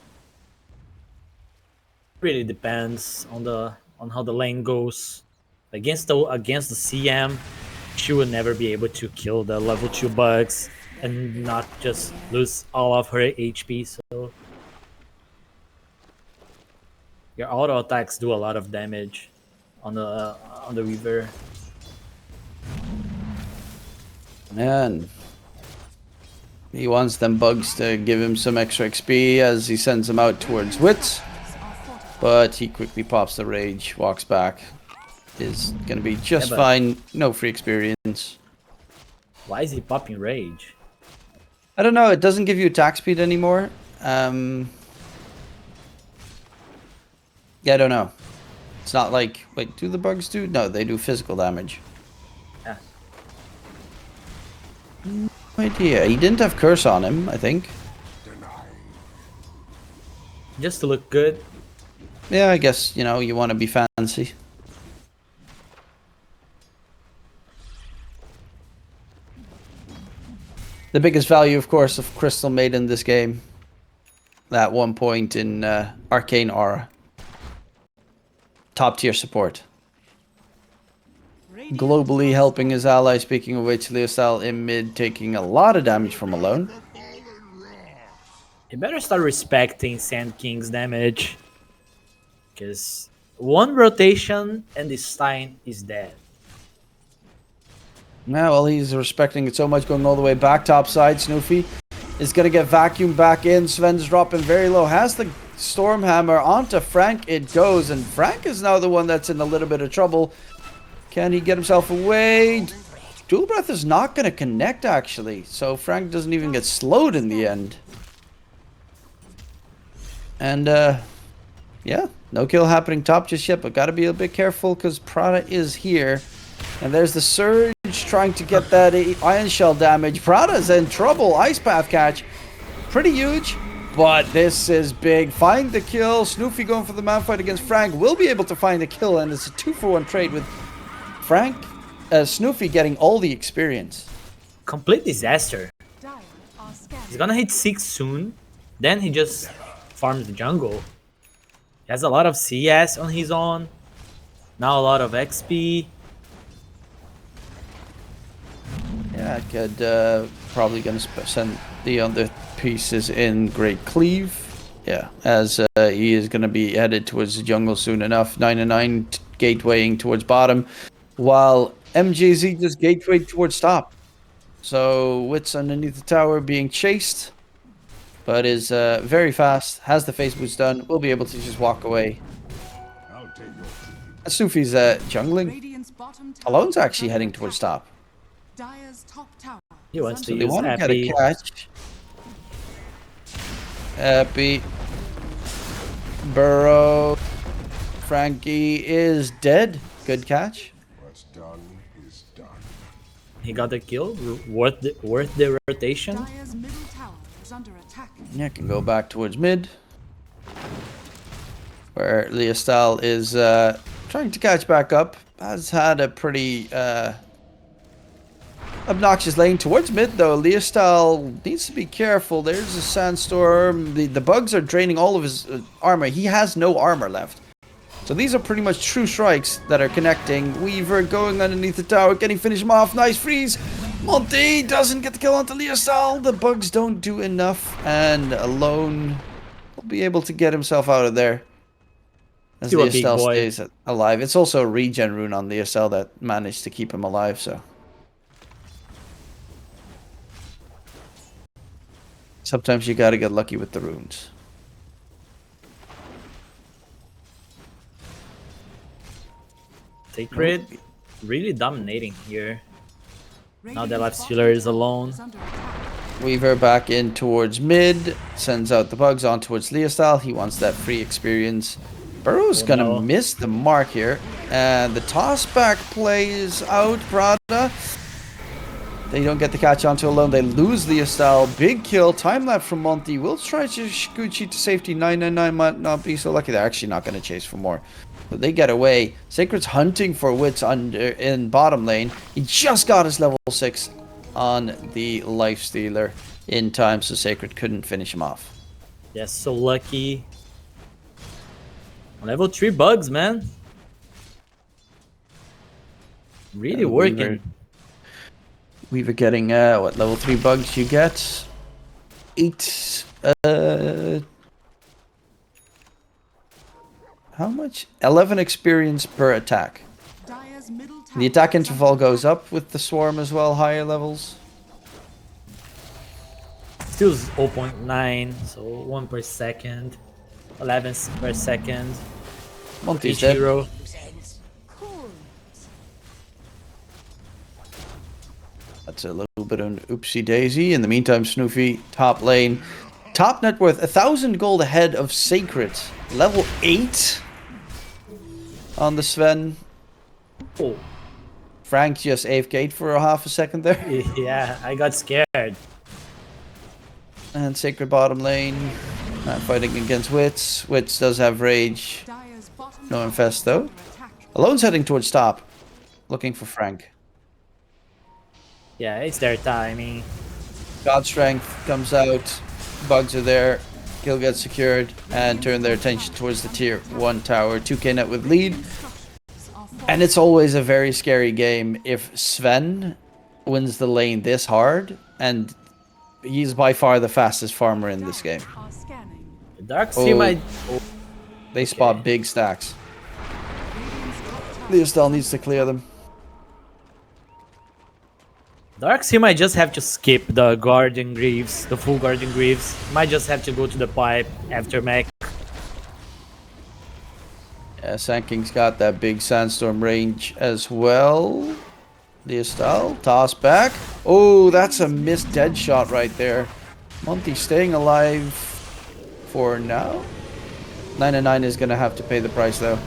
Really depends on how the lane goes. Against the CM, she will never be able to kill the level 2 bugs and not just lose all of her HP. So your auto attacks do a lot of damage on the Weaver. Man. He wants them bugs to give him some extra XP as he sends them out towards Wits. But he quickly pops the rage, walks back. Is gonna be just fine. No free experience. Why is he popping rage? I don't know. It doesn't give you attack speed anymore. Yeah, I don't know. It's not like... Wait, do the bugs do? No, they do physical damage. Yeah. No idea. He didn't have curse on him, I think. Just to look good. Yeah, I guess, you know, you want to be fancy. The biggest value, of course, of Crystal made in this game. That 1 point in Arcane Aura. Top tier support. Globally helping his ally, speaking of which, Leostyle in mid taking a lot of damage from alone. You better start respecting Sand King's damage. Because one rotation and the Stein is dead. Yeah, well, he's respecting it so much, going all the way back top side. Snoofy is going to get vacuumed back in. Sven's dropping very low. Has the Stormhammer onto Frank. It goes, and Frank is now the one that's in a little bit of trouble. Can he get himself away? Dual Breath is not going to connect, actually. So Frank doesn't even get slowed in the end. And, yeah, no kill happening top just yet, but got to be a bit careful because Prada is here. And there's the Surge trying to get that Ion Shell damage. Prada's in trouble. Ice Path catch. Pretty huge, but this is big. Find the kill. Snoofy going for the man fight against Frank. Will be able to find the kill, and it's a 2-for-1 trade with Frank, Snoofy getting all the experience. Complete disaster. He's gonna hit 6 soon. Then he just farms the jungle. He has a lot of CS on his own. Now a lot of XP. Yeah, could probably gonna send the other pieces in Great Cleave. Yeah, as he is gonna be headed towards the jungle soon enough. 9-9 gatewaying towards bottom, while MJZ just gateway towards top. So Wits underneath the tower being chased, but is very fast. Has the face boost done. Will be able to just walk away. Sufi's jungling. Alone's actually heading towards top. He wants to So they use want to get Epi. a catch. Epi. Burrow. Frankie is dead. Good catch. What's done is done. He got the kill. Worth the rotation. Dire's middle tower is under attack. Yeah, can go back towards mid. Where Leostyle is trying to catch back up. Has had a pretty obnoxious lane towards mid, though. Leostyle needs to be careful. There's a sandstorm. The bugs are draining all of his armor. He has no armor left. So these are pretty much true strikes that are connecting. Weaver going underneath the tower, getting finish him off. Nice freeze. Monty doesn't get the kill onto Leostyle. The bugs don't do enough, and Alone will be able to get himself out of there. As You a big Leostyle boy. stays alive. It's also a regen rune on Leostyle that managed to keep him alive, so. Sometimes you gotta get lucky with the runes. Sacred really dominating here. Now that Life Stealer is alone. Weaver back in towards mid. Sends out the bugs on towards Leostyle. He wants that free experience. Burrow's gonna no. miss the mark here. And the toss back plays out. Prada. They don't get the catch onto Alone. They lose Leostyle. Big kill. Time lapse from Monty. Will try to Gucci to safety. 999 might not be so lucky. They're actually not gonna chase for more. But they get away. Sacred's hunting for Wits in bottom lane. He just got his level 6 on the Life Stealer in time, so Sacred couldn't finish him off. Just so lucky. Level 3 bugs, man. Really working. Weaver getting what level 3 bugs you get? 8 how much? 11 experience per attack. Dire's middle tower The attack is interval under goes attack. up with the swarm as well, higher levels. Still 0.9, so 1 per second. 11 per second. Monty's Each dead. hero. That's a little bit of an oopsie daisy. In the meantime, Snoofy, top lane. Top net worth 1,000 gold ahead of Sacred. Level 8 on the Sven. Oh, Frank just AFK'd for a half a second there. yeah, I got scared. And Sacred bottom lane. Fighting against Wits. Wits does have rage. Dire's bottom No tower infest is though. under attack. Alone's heading towards top. Looking for Frank. Yeah, it's their timing. God Strength comes out. Bugs are there. Kill gets secured. And turn their attention towards the tier 1 tower. 2k net with lead. Instructions are And it's always a very scary game if Sven wins the lane this hard. And he's by far the fastest farmer in this game. are scanning. The Dark Sea might. They spot big stacks. Radiant's top tower Leostal needs to clear them. Dark Sea might just have to skip the Guardian Greaves, the full Guardian Greaves. Might just have to go to the pipe after mech. Yeah, Sand King's got that big sandstorm range as well. Leostal, toss back. Oh, that's a missed dead shot right there. Monty staying alive for now. 999 is going to have to pay the price though.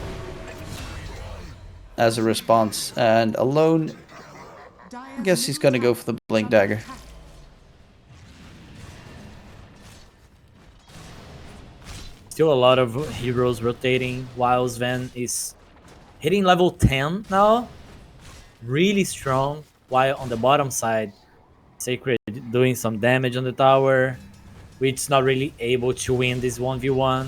As a response. And Alone, I guess he's going to go for the Blink Dagger. Still a lot of heroes rotating while Sven is hitting level 10 now. Really strong. While on the bottom side, Sacred doing some damage on the tower, which not really able to win this 1v1.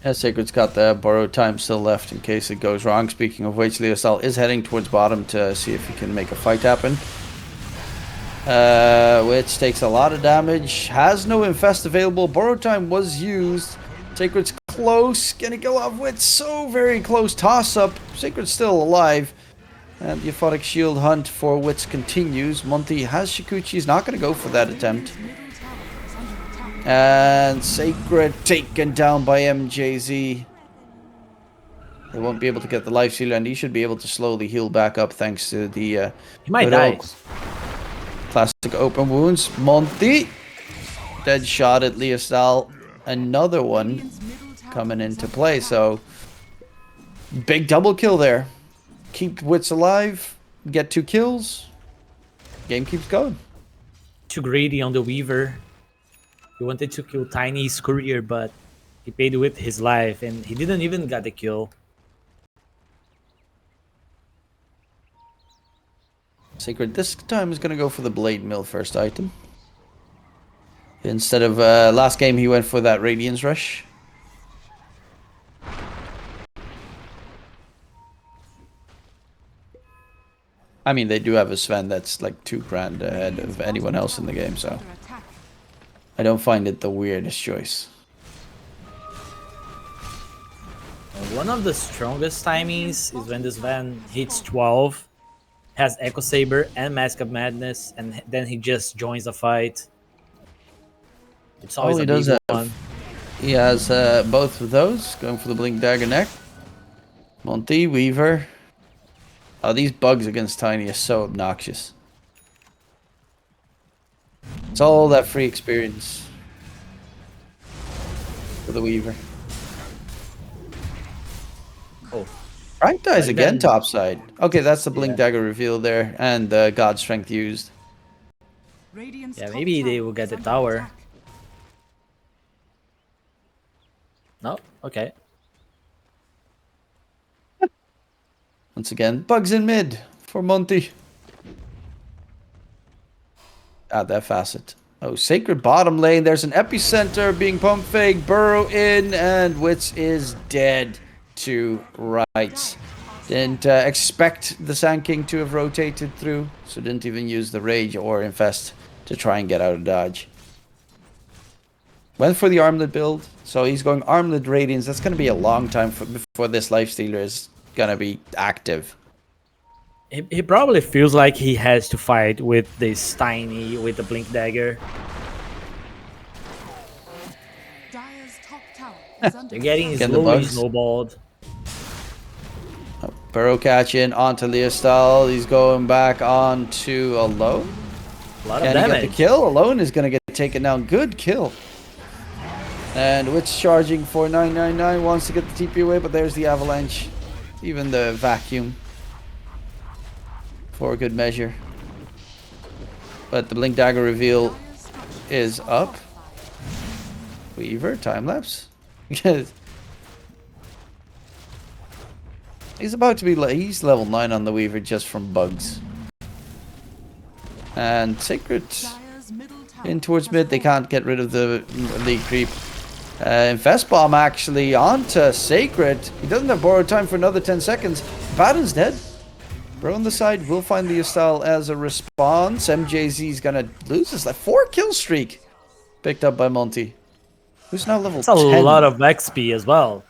Yeah, Sacred's got the borrowed time still left in case it goes wrong. Speaking of which, Leostal is heading towards bottom to see if he can make a fight happen. Which takes a lot of damage. Has no infest available. Borrowed time was used. Sacred's close. Gonna go off with so very close. Toss up. Sacred's still alive. And the Aphotic Shield hunt for Wits continues. Monty has Shikuchi. He's not gonna go for that attempt. middle tower is under attack. And Sacred taken down by MJZ. They won't be able to get the life stealer, and he should be able to slowly heal back up thanks to the He might good die. old classic open wounds. Monty dead shot at Leostal. Another one Radiant's middle tower coming is into under play. attack. So big double kill there. Keep Wits alive. Get 2 kills. Game keeps going. Too greedy on the Weaver. He wanted to kill Tiny's courier, but he paid with his life, and he didn't even get the kill. Sacred this time is going to go for the Blade Mill first item. Instead of last game, he went for that Radiance Rush. I mean, they do have a Sven that's like 2 grand ahead of anyone else in the game, so Under attack. I don't find it the weirdest choice. One of the strongest timings is when this Van hits 12, has Echo Saber and Mask of Madness, and then he just joins the fight. It's always he a does big have- one. He has both of those, going for the Blink Dagger neck. Monty, Weaver. Oh, these bugs against Tiny are so obnoxious. It's all that free experience for the Weaver. Oh, Frank dies But again then- topside. Okay, that's the Blink Yeah. Dagger reveal there, and God Strength used. Radiant's yeah, top maybe they tower will get is the under tower. attack. No? Okay. Once again, bugs in mid for Monty. Add that facet. Oh, Sacred bottom lane. There's an epicenter being pump fake. Burrow in, and Wits is dead to rights. Didn't expect the Sand King to have rotated through, so didn't even use the Rage or Infest to try and get out of dodge. Went for the Armlet build, so he's going Armlet Radiance. That's going to be a long time before this Lifestealer is going to be active. He probably feels like he has to fight with this tiny, with the Blink Dagger. Dire's top tower is under They're getting Get the slowly bugs. snowballed. Oh, Burrow catching onto Leostal. He's going back onto Alone. A lot Can of he get damage. the kill? Alone is going to get taken down. Good kill. And Witch charging for 999. Wants to get the TP away, but there's the Avalanche. Even the Vacuum. For good measure. But the Blink Dagger reveal Dire's structure is up. Weaver, time lapse. He's about to be, he's level 9 on the Weaver just from bugs. And Sacred Dire's middle tower in towards has mid, they fallen. can't get rid of the league creep. Infest Bomb actually onto Sacred. He doesn't have borrowed time for another 10 seconds. Baron's dead. Bro on the side will find the Leostal as a response. MJZ's gonna lose his 4-kill streak. Picked up by Monty. Who's now level That's a 10. lot of XP as well.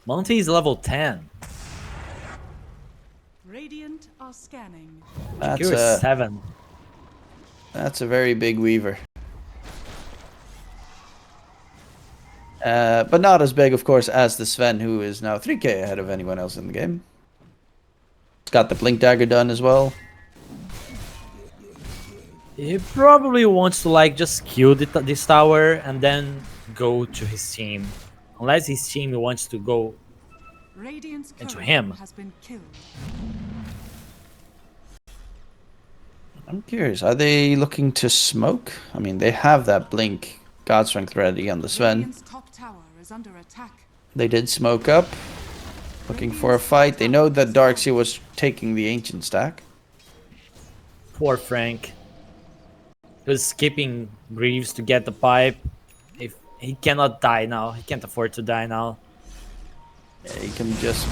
Monty's level 10. Radiant are scanning. That's You're a, 7. that's a very big Weaver. But not as big, of course, as the Sven, who is now 3k ahead of anyone else in the game. Got the Blink Dagger done as well. He probably wants to like just kill this tower and then go to his team. Unless his team wants to go. Radiant's Into courier him. has been killed. I'm curious, are they looking to smoke? I mean, they have that Blink God Strength ready on the Sven. Radiant's top tower is under attack. They did smoke up. Looking for a fight. They know that Darkseer was taking the Ancient stack. Poor Frank. He was skipping Greaves to get the pipe. If he cannot die now, he can't afford to die now. Yeah, he can just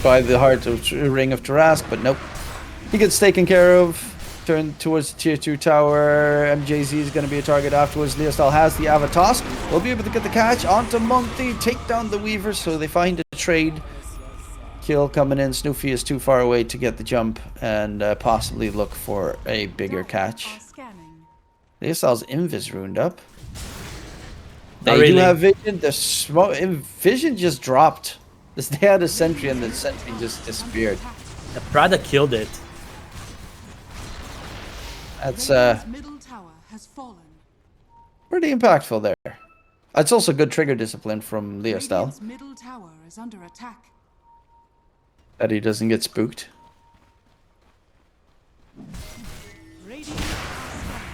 buy the heart of Ring of Tarask, but nope. He gets taken care of. Turn towards the tier 2 tower. MJZ is going to be a target afterwards. Leostal has the Avatos. Will be able to get the catch onto Monty. Take down the Weaver, so they find a trade. Kill coming in. Snoofy is too far away to get the jump and possibly look for a bigger catch. Are scanning. Leostal's Invis ruined up. Not They do really. have Vision. The Vision just dropped. They had a sentry and the sentry just disappeared. The Prada killed it. That's Radiant's middle tower has fallen. pretty impactful there. It's also good trigger discipline from Leostal. Radiant's middle tower is under attack. That he doesn't get spooked. Radiant are scanning.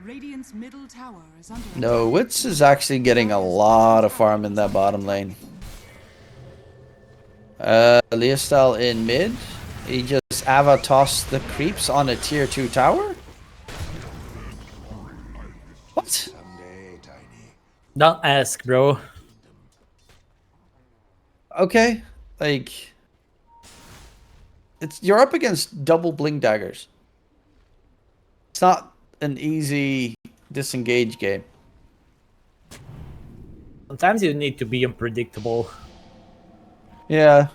Radiant's middle tower is under No, Wits is actually getting a lot of farm in that bottom lane. Leostal in mid. He just Avatos the creeps on a tier 2 tower? What? Someday, Tiny. Don't ask, bro. Okay. Like, you're up against double Blink Daggers. It's not an easy disengage game. Sometimes you need to be unpredictable. Yeah.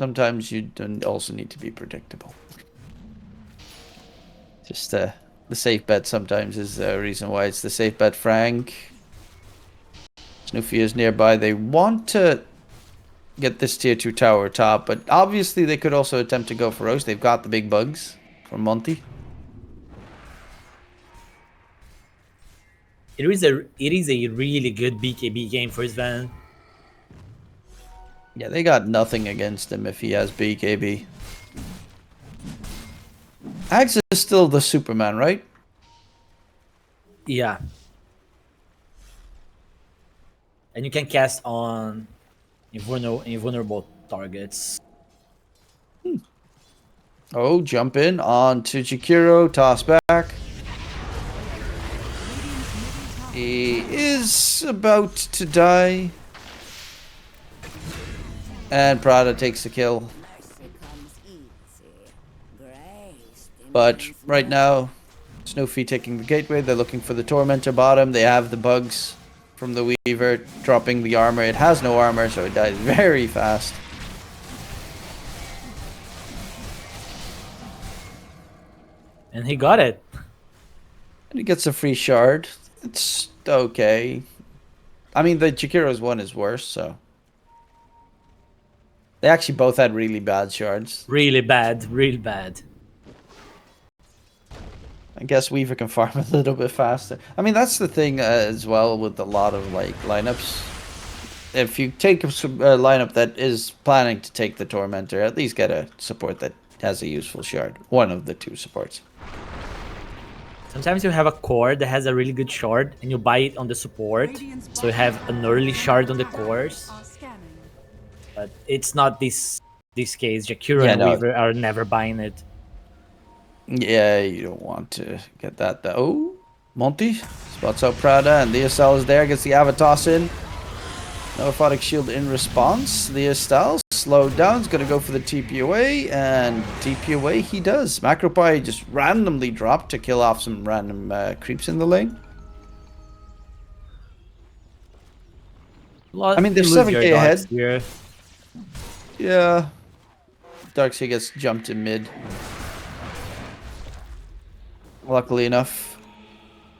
Sometimes you don't also need to be predictable. Just the safe bet sometimes is the reason why it's the safe bet. Frank. Snoofy is nearby. They want to get this tier 2 tower top, but obviously they could also attempt to go for Roast. They've got the big bugs from Monty. It is a really good BKB game for Sven. Yeah, they got nothing against him if he has BKB. Axe is still the Superman, right? Yeah. And you can cast on invulnerable targets. Oh, jump in onto Chikiro, toss back. He is about to die. And Prada takes the kill. But right now, Snoofy taking the gateway. They're looking for the Tormentor bottom. They have the bugs from the Weaver dropping the armor. It has no armor, so it dies very fast. And he got it. And he gets a free shard. It's okay. I mean, the Jakiro's one is worse, so. They actually both had really bad shards. Really bad, real bad. I guess Weaver can farm a little bit faster. I mean, that's the thing as well with a lot of like lineups. If you take a lineup that is planning to take the Tormentor, at least get a support that has a useful shard. One of the two supports. Sometimes you have a core that has a really good shard and you buy it on the support. So you have an early shard on the cores. But it's not this case. Jakiro and Weaver are never buying it. Yeah, you don't want to get that. Oh, Monty spots out Prada, and the Estar is there. Gets the Avatos in. No Aphotic Shield in response. The Estar slowed down. Is going to go for the TP away, and TP away he does. Macropie just randomly dropped to kill off some random creeps in the lane. I mean, they're 7k ahead. Here. Yeah. Darkseid gets jumped in mid. Luckily enough,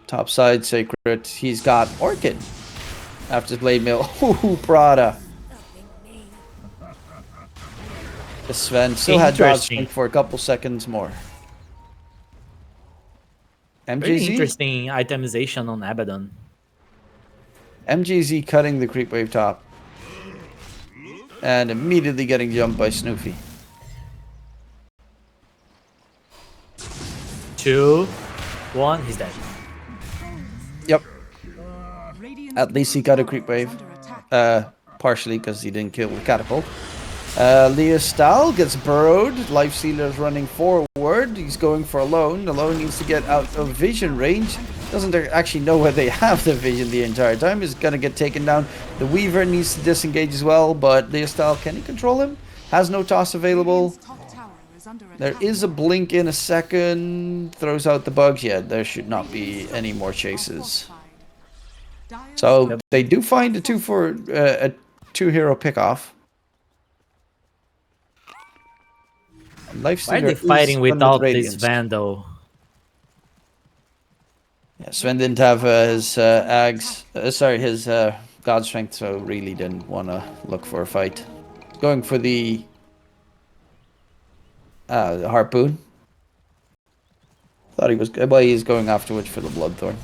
top side Sacred, he's got Orchid after Blade Mill. Ooh, Prada. The Sven still had dodge strength for a couple seconds more. MJZ? Very interesting itemization on Abaddon. MJZ cutting the creep wave top. And immediately getting jumped by Snoofy. 2, 1, he's dead. Yep. At least he got a creep wave. Partially because he didn't kill the catapult. Leah Stahl gets burrowed. Lifestealer is running forward. He's going for Alone. Alone needs to get out of vision range. Doesn't actually know where they have the vision the entire time. Is going to get taken down. The Weaver needs to disengage as well. But Leah Stahl, can he control him? Has no toss available. There is a blink in a second. Throws out the bugs. Yeah, there should not be any more chases. So they do find a 2-hero pickoff. Why are they fighting without this Vandal? Yeah, Sven didn't have his his God Strength, so really didn't want to look for a fight. Going for the Harpoon. Thought he was good, but he's going afterwards for the Bloodthorn.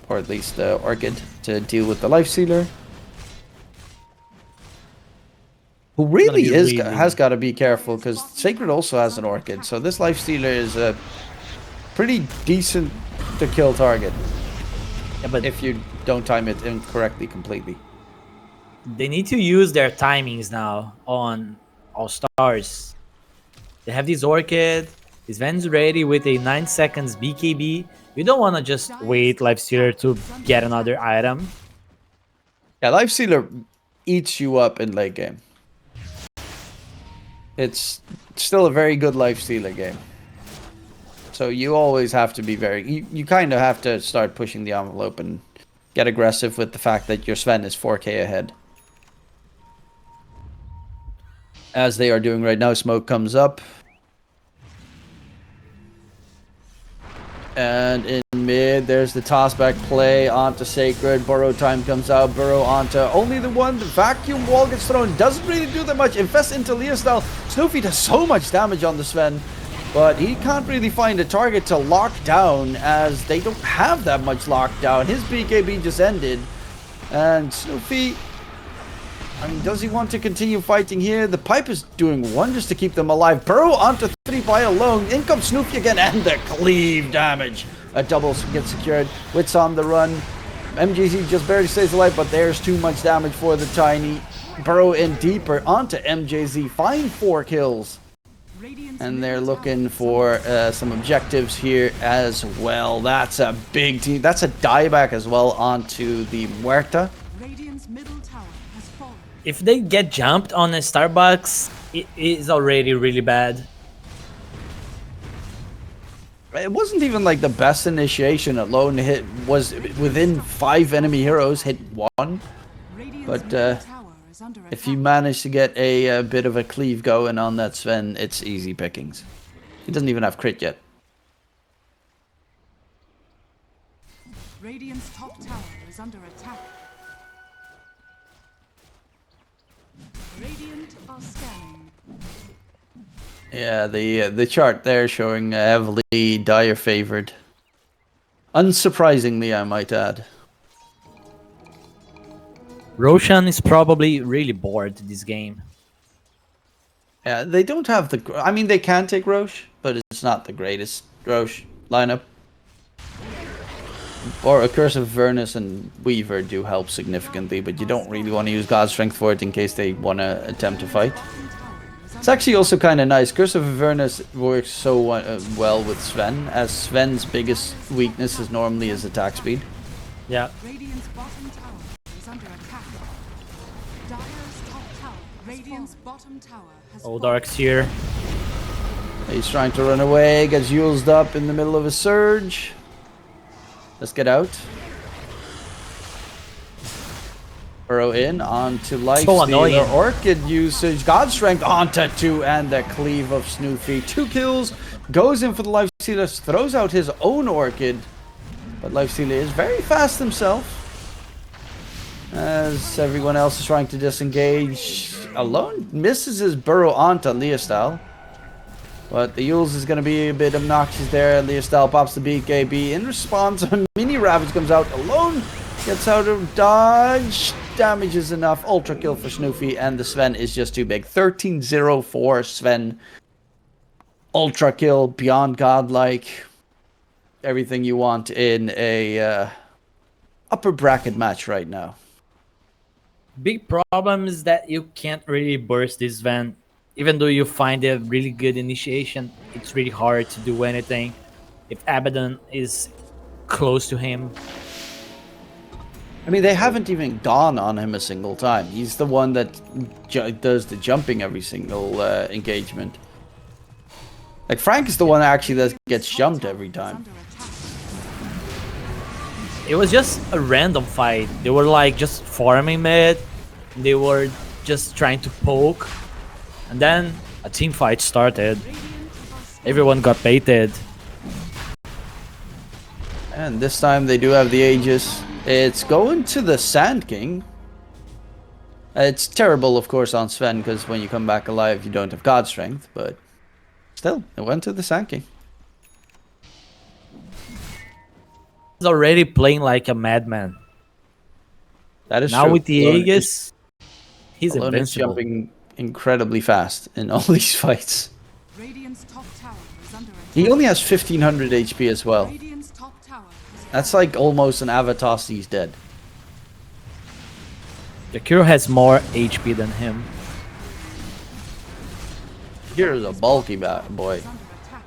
Or at least the Orchid to deal with the Lifestealer. Who really has got to be careful, because Sacred also has an Orchid. So this Lifestealer is a pretty decent to kill target. Yeah, but if you don't time it incorrectly completely. They need to use their timings now on ALLSTARS. They have this Orchid. This Van's ready with a 9 seconds BKB. You don't want to just wait Lifestealer to get another item. Yeah, Lifestealer eats you up in late game. It's still a very good Lifestealer game. So you always have to be you kind of have to start pushing the envelope and get aggressive with the fact that your Sven is 4k ahead. As they are doing right now, smoke comes up. And in mid, there's the tossback play onto Sacred. Burrow time comes out. Burrow onto only the one. The vacuum wall gets thrown. Doesn't really do that much. Infest into Leah style. Snoofy does so much damage on the Sven. But he can't really find a target to lock down, as they don't have that much lockdown. His BKB just ended. And Snoofy, I mean, does he want to continue fighting here? The pipe is doing wonders to keep them alive. Burrow onto 3 by Alone. In comes Snoofy again, and the cleave damage. A double gets secured. Wits on the run. MJZ just barely stays alive, but there's too much damage for the Tiny. Burrow in deeper onto MJZ. Find 4 kills. And they're looking for some objectives here as well. That's a big team. That's a dieback as well onto the Muerta. Radiant's middle tower has fallen. If they get jumped on a Starbucks, it is already really bad. It wasn't even like the best initiation. Alone hit was within 5 enemy heroes, hit 1. Radiant's But middle tower is under if attack. you manage to get a bit of a cleave going on that Sven, it's easy pickings. He doesn't even have crit yet. Radiant's top tower is under attack. Radiant are scanning. Yeah, the chart there showing heavily Dire favored. Unsurprisingly, I might add. Roshan is probably really bored this game. Yeah, they don't have the... I mean, they can take Roche, but it's not the greatest Roche lineup. Or a Curse of Avernus and Weaver do help significantly, but you don't really want to use God's Strength for it in case they want to attempt to fight. It's actually also kind of nice. Curse of Avernus works so well with Sven, as Sven's biggest weakness is normally his attack speed. Yeah. Radiant's bottom tower is under attack. Dire's top tower. Radiant's bottom tower has Old fallen. Dark's here. He's trying to run away, gets used up in the middle of a surge. Let's get out. Burrow in onto Lifestealer. annoying. Orchid usage. God Strength onto 2 and the cleave of Snoofy. 2 kills. Goes in for the Lifestealer. Throws out his own Orchid. But Lifestealer is very fast himself. As everyone else is trying to disengage. Alone misses his burrow onto Leostal. But the Yules is going to be a bit obnoxious there. Leostal pops the BKB. In response, a mini Ravage comes out. Alone gets out of dodge. Damage is enough. Ultra kill for Snoofy. And the Sven is just too big. 13-0 for Sven. Ultra kill. Beyond godlike. Everything you want in a upper bracket match right now. Big problem is that you can't really burst this Sven. Even though you find a really good initiation, it's really hard to do anything if Abaddon is close to him. I mean, they haven't even gone on him a single time. He's the one that does the jumping every single engagement. Like, Frank is the one actually that gets jumped every time. Under attack. It was just a random fight. They were like just farming mid. They were just trying to poke. And then a team fight started. Everyone got baited. And this time they do have the Aegis. It's going to the Sand King. It's terrible, of course, on Sven, because when you come back alive, you don't have God Strength. But still, it went to the Sand King. He's already playing like a madman. That is Now true. with the Alone Aegis, he's Alone is invincible. jumping incredibly fast in all these fights. Radiant's top tower is under attack. He only has 1500 HP as well. Radiant's top tower has That's like almost an Avatos, he's dead. Jakiro has more HP than him. Here's a bulky boy. under attack.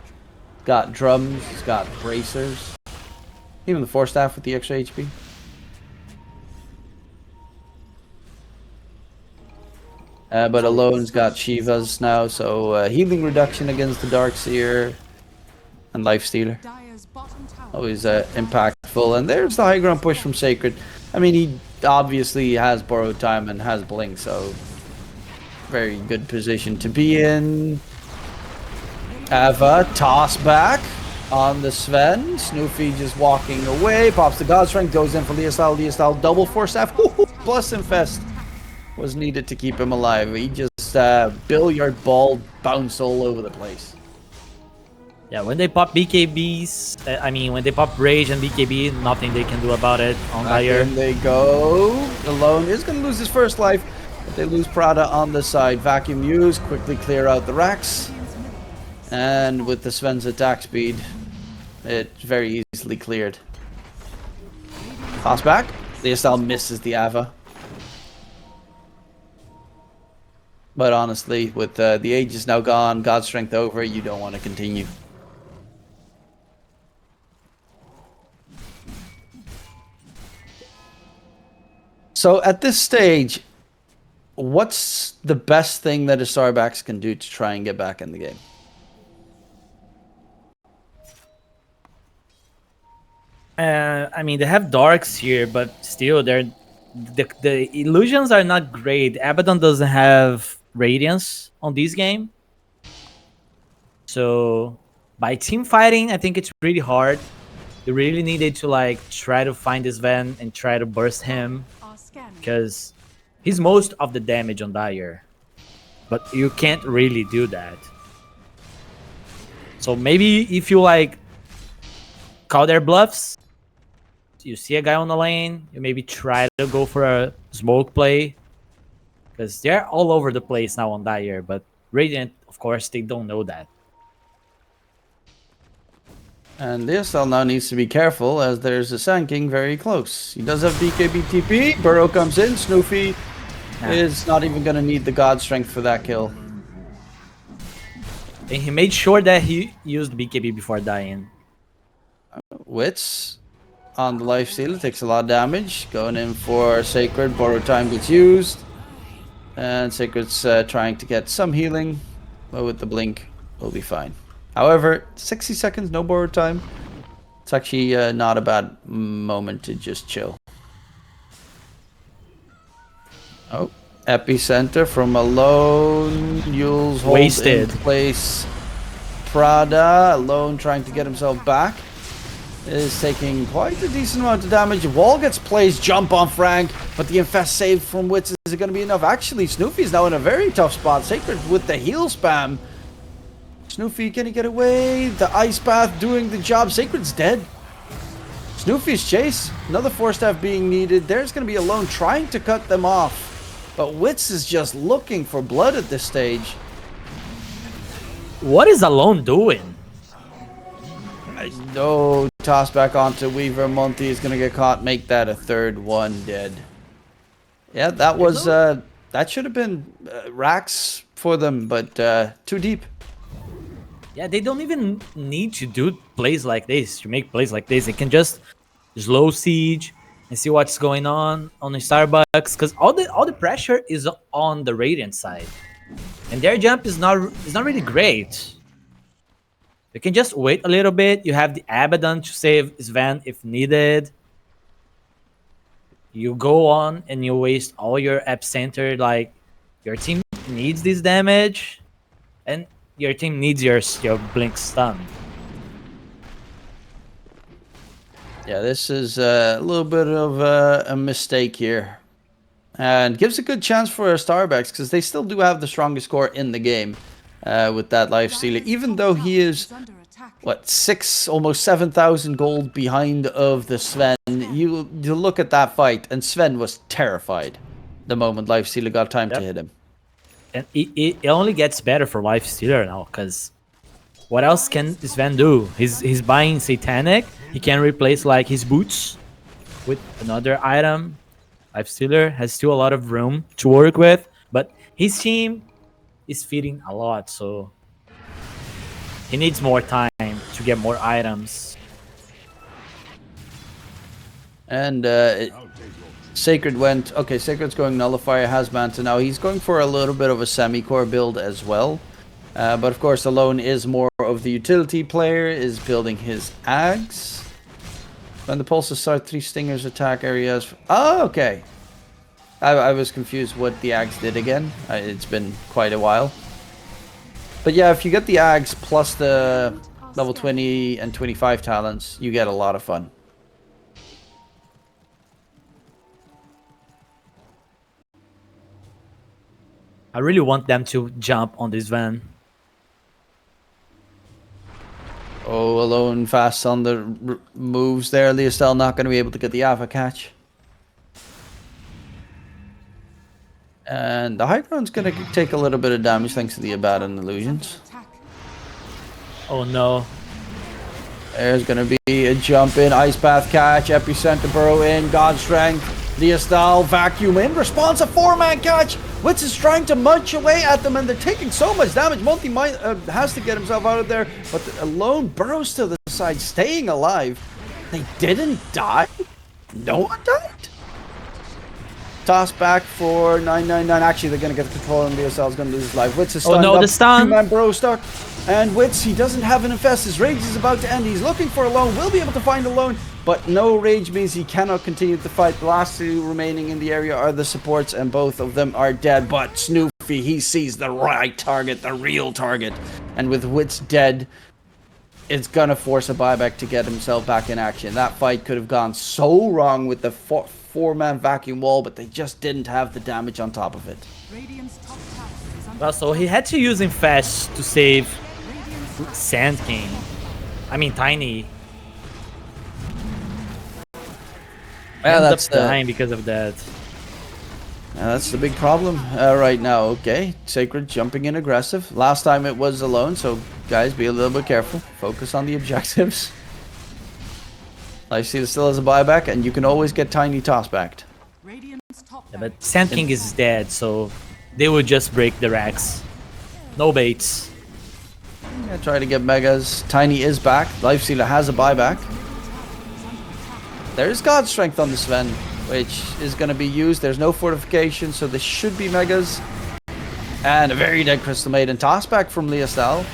Got drums, he's got bracers. Even the Force Staff with the extra HP. But Alone's got Shivas now, so healing reduction against the Darkseer and Lifestealer. Dire's bottom tower. Always impactful. And there's the high ground push from Sacred. I mean, he obviously has borrowed time and has Blink, so very good position to be in. Ava, toss back on the Sven. Snoofy just walking away. Pops the God Strength, goes in for Leostal. Leostal double Force Staff. Plus Infest was needed to keep him alive. He just billiard ball bounced all over the place. Yeah, when they pop BKBs, I mean, when they pop Rage and BKB, nothing they can do about it on Back Dire. in they go. Alone is going to lose his first life, but they lose Prada on the side. Vacuum use, quickly clear out the racks. And with the Sven's attack speed, it's very easily cleared. Toss back. Leostal misses the Ava. But honestly, with the Aegis now gone, God's Strength over, you don't want to continue. So at this stage, what's the best thing that a Starbacks can do to try and get back in the game? I mean, they have darks here, but still, the illusions are not great. Abaddon doesn't have radiance on this game, so by team fighting, I think it's really hard. You really needed to like try to find this Sven and try to burst him, Are scanning. because he's most of the damage on Dire, but you can't really do that. So maybe if you like call their bluffs, you see a guy on the lane, you maybe try to go for a smoke play, because they're all over the place now on Dire, but Radiant, of course, they don't know that. And DSL now needs to be careful as there's a Sand King very close. He does have BKB TP. Burrow comes in. Snoofy is not even going to need the God Strength for that kill. And he made sure that he used BKB before dying. Wits on the lifesteal takes a lot of damage. Going in for Sacred. Borrow time gets used. And Sacred's trying to get some healing. But with the blink, we'll be fine. However, 60 seconds, no borrowed time. It's actually not a bad moment to just chill. Oh, Epicenter from Alone. Yule's hold Wasted. in place. Prada, Alone trying to get himself back. Is taking quite a decent amount of damage. Wall gets placed, jump on Frank, but the Infest save from Wits, is it going to be enough? Actually, Snoofy's now in a very tough spot. Sacred with the heal spam. Snoofy, can he get away? The Ice Path doing the job. Sacred's dead. Snoofy's chase. Another Force Staff being needed. There's going to be Alone trying to cut them off. But Wits is just looking for blood at this stage. What is Alone doing? No, toss back onto Weaver. Monty is going to get caught. Make that a third one dead. Yeah, that was... that should have been racks for them, but too deep. Yeah, they don't even need to do plays like this, to make plays like this. They can just slow siege and see what's going on the Starbucks, because all the pressure is on the Radiant side, and their jump is not really great. You can just wait a little bit. You have the Abaddon to save Sven if needed. You go on and you waste all your epicenter. Like, your team needs this damage, and your team needs your blink stun. Yeah, this is a little bit of a mistake here. And gives a good chance for Starbacks, because they still do have the strongest score in the game with that lifestealer. Even though he is, what, almost 7,000 gold behind of the Sven. You look at that fight, and Sven was terrified the moment lifestealer got time to hit him. And it only gets better for Lifestealer now, because what else can Sven do? He's buying Satanic. He can replace like his boots with another item. Lifestealer has still a lot of room to work with, but his team is feeding a lot, so he needs more time to get more items. And Sacred went... Okay, Sacred's going Nullifier, has Manta now. He's going for a little bit of a semi-core build as well. But of course, Alone is more of the utility player, is building his Ags. When the pulses start, 3 stingers attack areas... Oh, okay. I was confused what the Ags did again. It's been quite a while. But yeah, if you get the Ags plus the level 20 and 25 talents, you get a lot of fun. I really want them to jump on this van. Oh, Alone fast on the moves there. Leostel not going to be able to get the alpha catch. And the high ground's going to take a little bit of damage thanks to the Abaddon illusions. Oh no. There's going to be a jump in, Ice Path catch, Epicenter burrow in, God Strength. Leostal vacuum in response, a 4-man catch. Witz is trying to munch away at them, and they're taking so much damage. Multi has to get himself out of there, but Alone burrows to the side, staying alive. They didn't die? No one died? Toss back for 999. Actually, they're going to get the control, and Leostal's going to lose his life. Witz is stunned up. The stun! 2-man burrow stuck. And Witz, he doesn't have an infest. His rage is about to end. He's looking for Alone. Will be able to find Alone, but no rage means he cannot continue the fight. The last 2 remaining in the area are the supports, and both of them are dead. But Snoopy, he sees the right target, the real target. And with Witz dead, it's gonna force a buyback to get himself back in action. That fight could have gone so wrong with the 4-man vacuum wall, but they just didn't have the damage on top of it. Radiant's top tower is under Well, so he had to use Infest to save Sand King. I mean, Tiny. Yeah, Ends that's up dying because of that. that's the big problem right now. Okay, Sacred jumping in aggressive. Last time it was Alone, so guys, be a little bit careful. Focus on the objectives. Lifestealer still has a buyback, and you can always get Tiny toss-backed. Radiant's top Yeah, but Sand King is dead, so they would just break the racks. No baits. Yeah, try to get Megas. Tiny is back. Lifestealer has a buyback. There's God Strength on the Sven, which is going to be used. There's no fortification, so this should be Megas. And a very dead Crystal Maiden. Toss back from Leostal.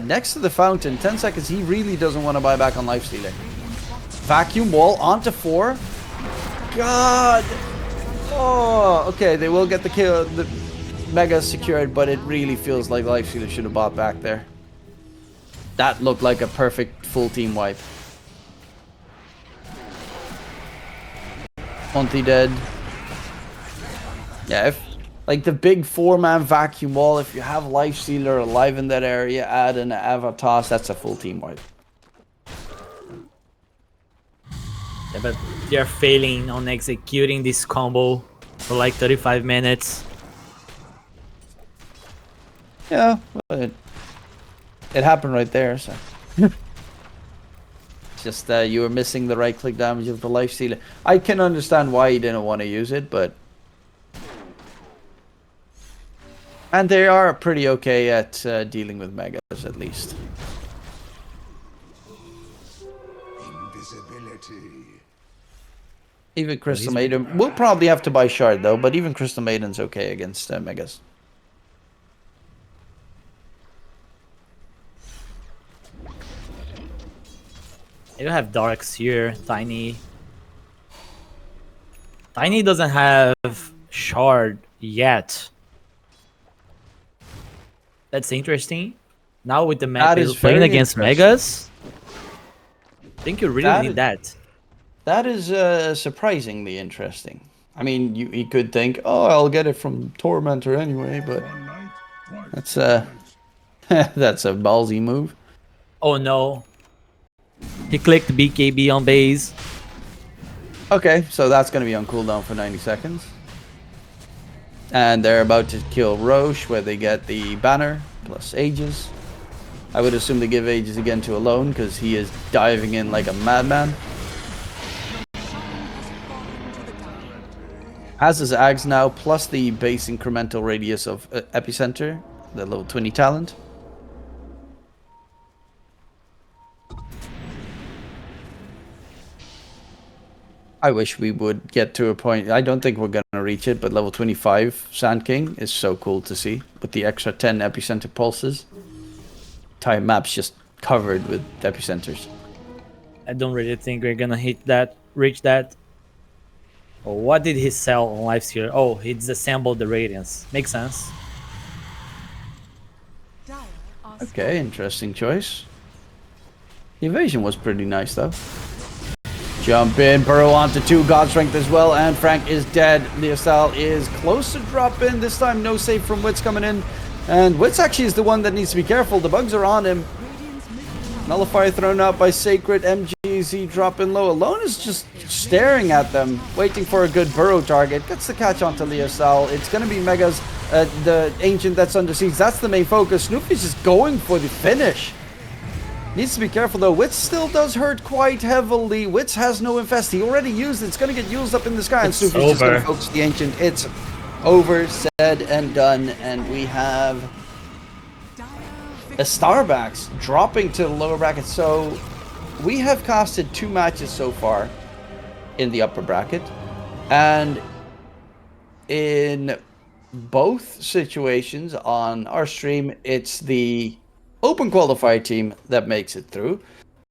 Next to the fountain, 10 seconds. He really doesn't want to buy back on Lifestealer. Vacuum wall onto 4. God. Oh, okay. They will get the kill. The Mega secured, but it really feels like Lifestealer should have bought back there. That looked like a perfect full team wipe. Monty dead. Yeah, if like the big 4-man vacuum wall, if you have Lifestealer alive in that area, add an Avatos, that's a full team wipe. Yeah, but they're failing on executing this combo for like 35 minutes. Yeah, but it happened right there, so. Just you were missing the right click damage of the Lifestealer. I can understand why you didn't want to use it, but... And they are pretty okay at dealing with Megas, at least. Invisibility. Even Crystal Maiden. We'll probably have to buy Shard, though, but even Crystal Maiden's okay against Megas. You have Darks here, Tiny. Tiny doesn't have Shard yet. That's interesting. Now with the map is playing very against interesting. Megas, I think you really need that. That is surprisingly interesting. I mean, you could think, oh, I'll get it from Tormentor anyway, but that's that's a ballsy move. Oh no. He clicked BKB on base. Okay, so that's going to be on cooldown for 90 seconds. And they're about to kill Roche, where they get the banner, plus Aegis. I would assume they give Aegis again to Alone, because he is diving in like a madman. Has his Ags now, plus the base incremental radius of Epicenter, the level 20 talent. I wish we would get to a point. I don't think we're going to reach it, but level 25 Sand King is so cool to see with the extra 10 epicenter pulses. Entire map's just covered with epicenters. I don't really think we're gonna reach that. Oh, what did he sell on Lifestealer? Oh, he disassembled the Radiance. Makes sense. Dire are Okay, interesting choice. The evasion was pretty nice though. Jump in, burrow onto 2, God Strength as well, and Frank is dead. Leostal is close to drop in. This time no save from Witz coming in. And Witz actually is the one that needs to be careful. The bugs are on him. Radiant's middle Nullifier thrown out by Sacred. MGZ dropping low. Alone is just staring at them, waiting for a good burrow target. Gets the catch onto Leostal. It's going to be Megas, the Ancient that's under siege. That's the main focus. Snoopy's just going for the finish. Needs to be careful though. Wits still does hurt quite heavily. Wits has no infest. He already used it. It's going to get used up in the sky. It's and Sufi's just going to over. focus the Ancient. It's over, said and done. And we have Estar backs dropping to the lower bracket. So we have casted 2 matches so far in the upper bracket. And in both situations on our stream, it's the open qualifier team that makes it through.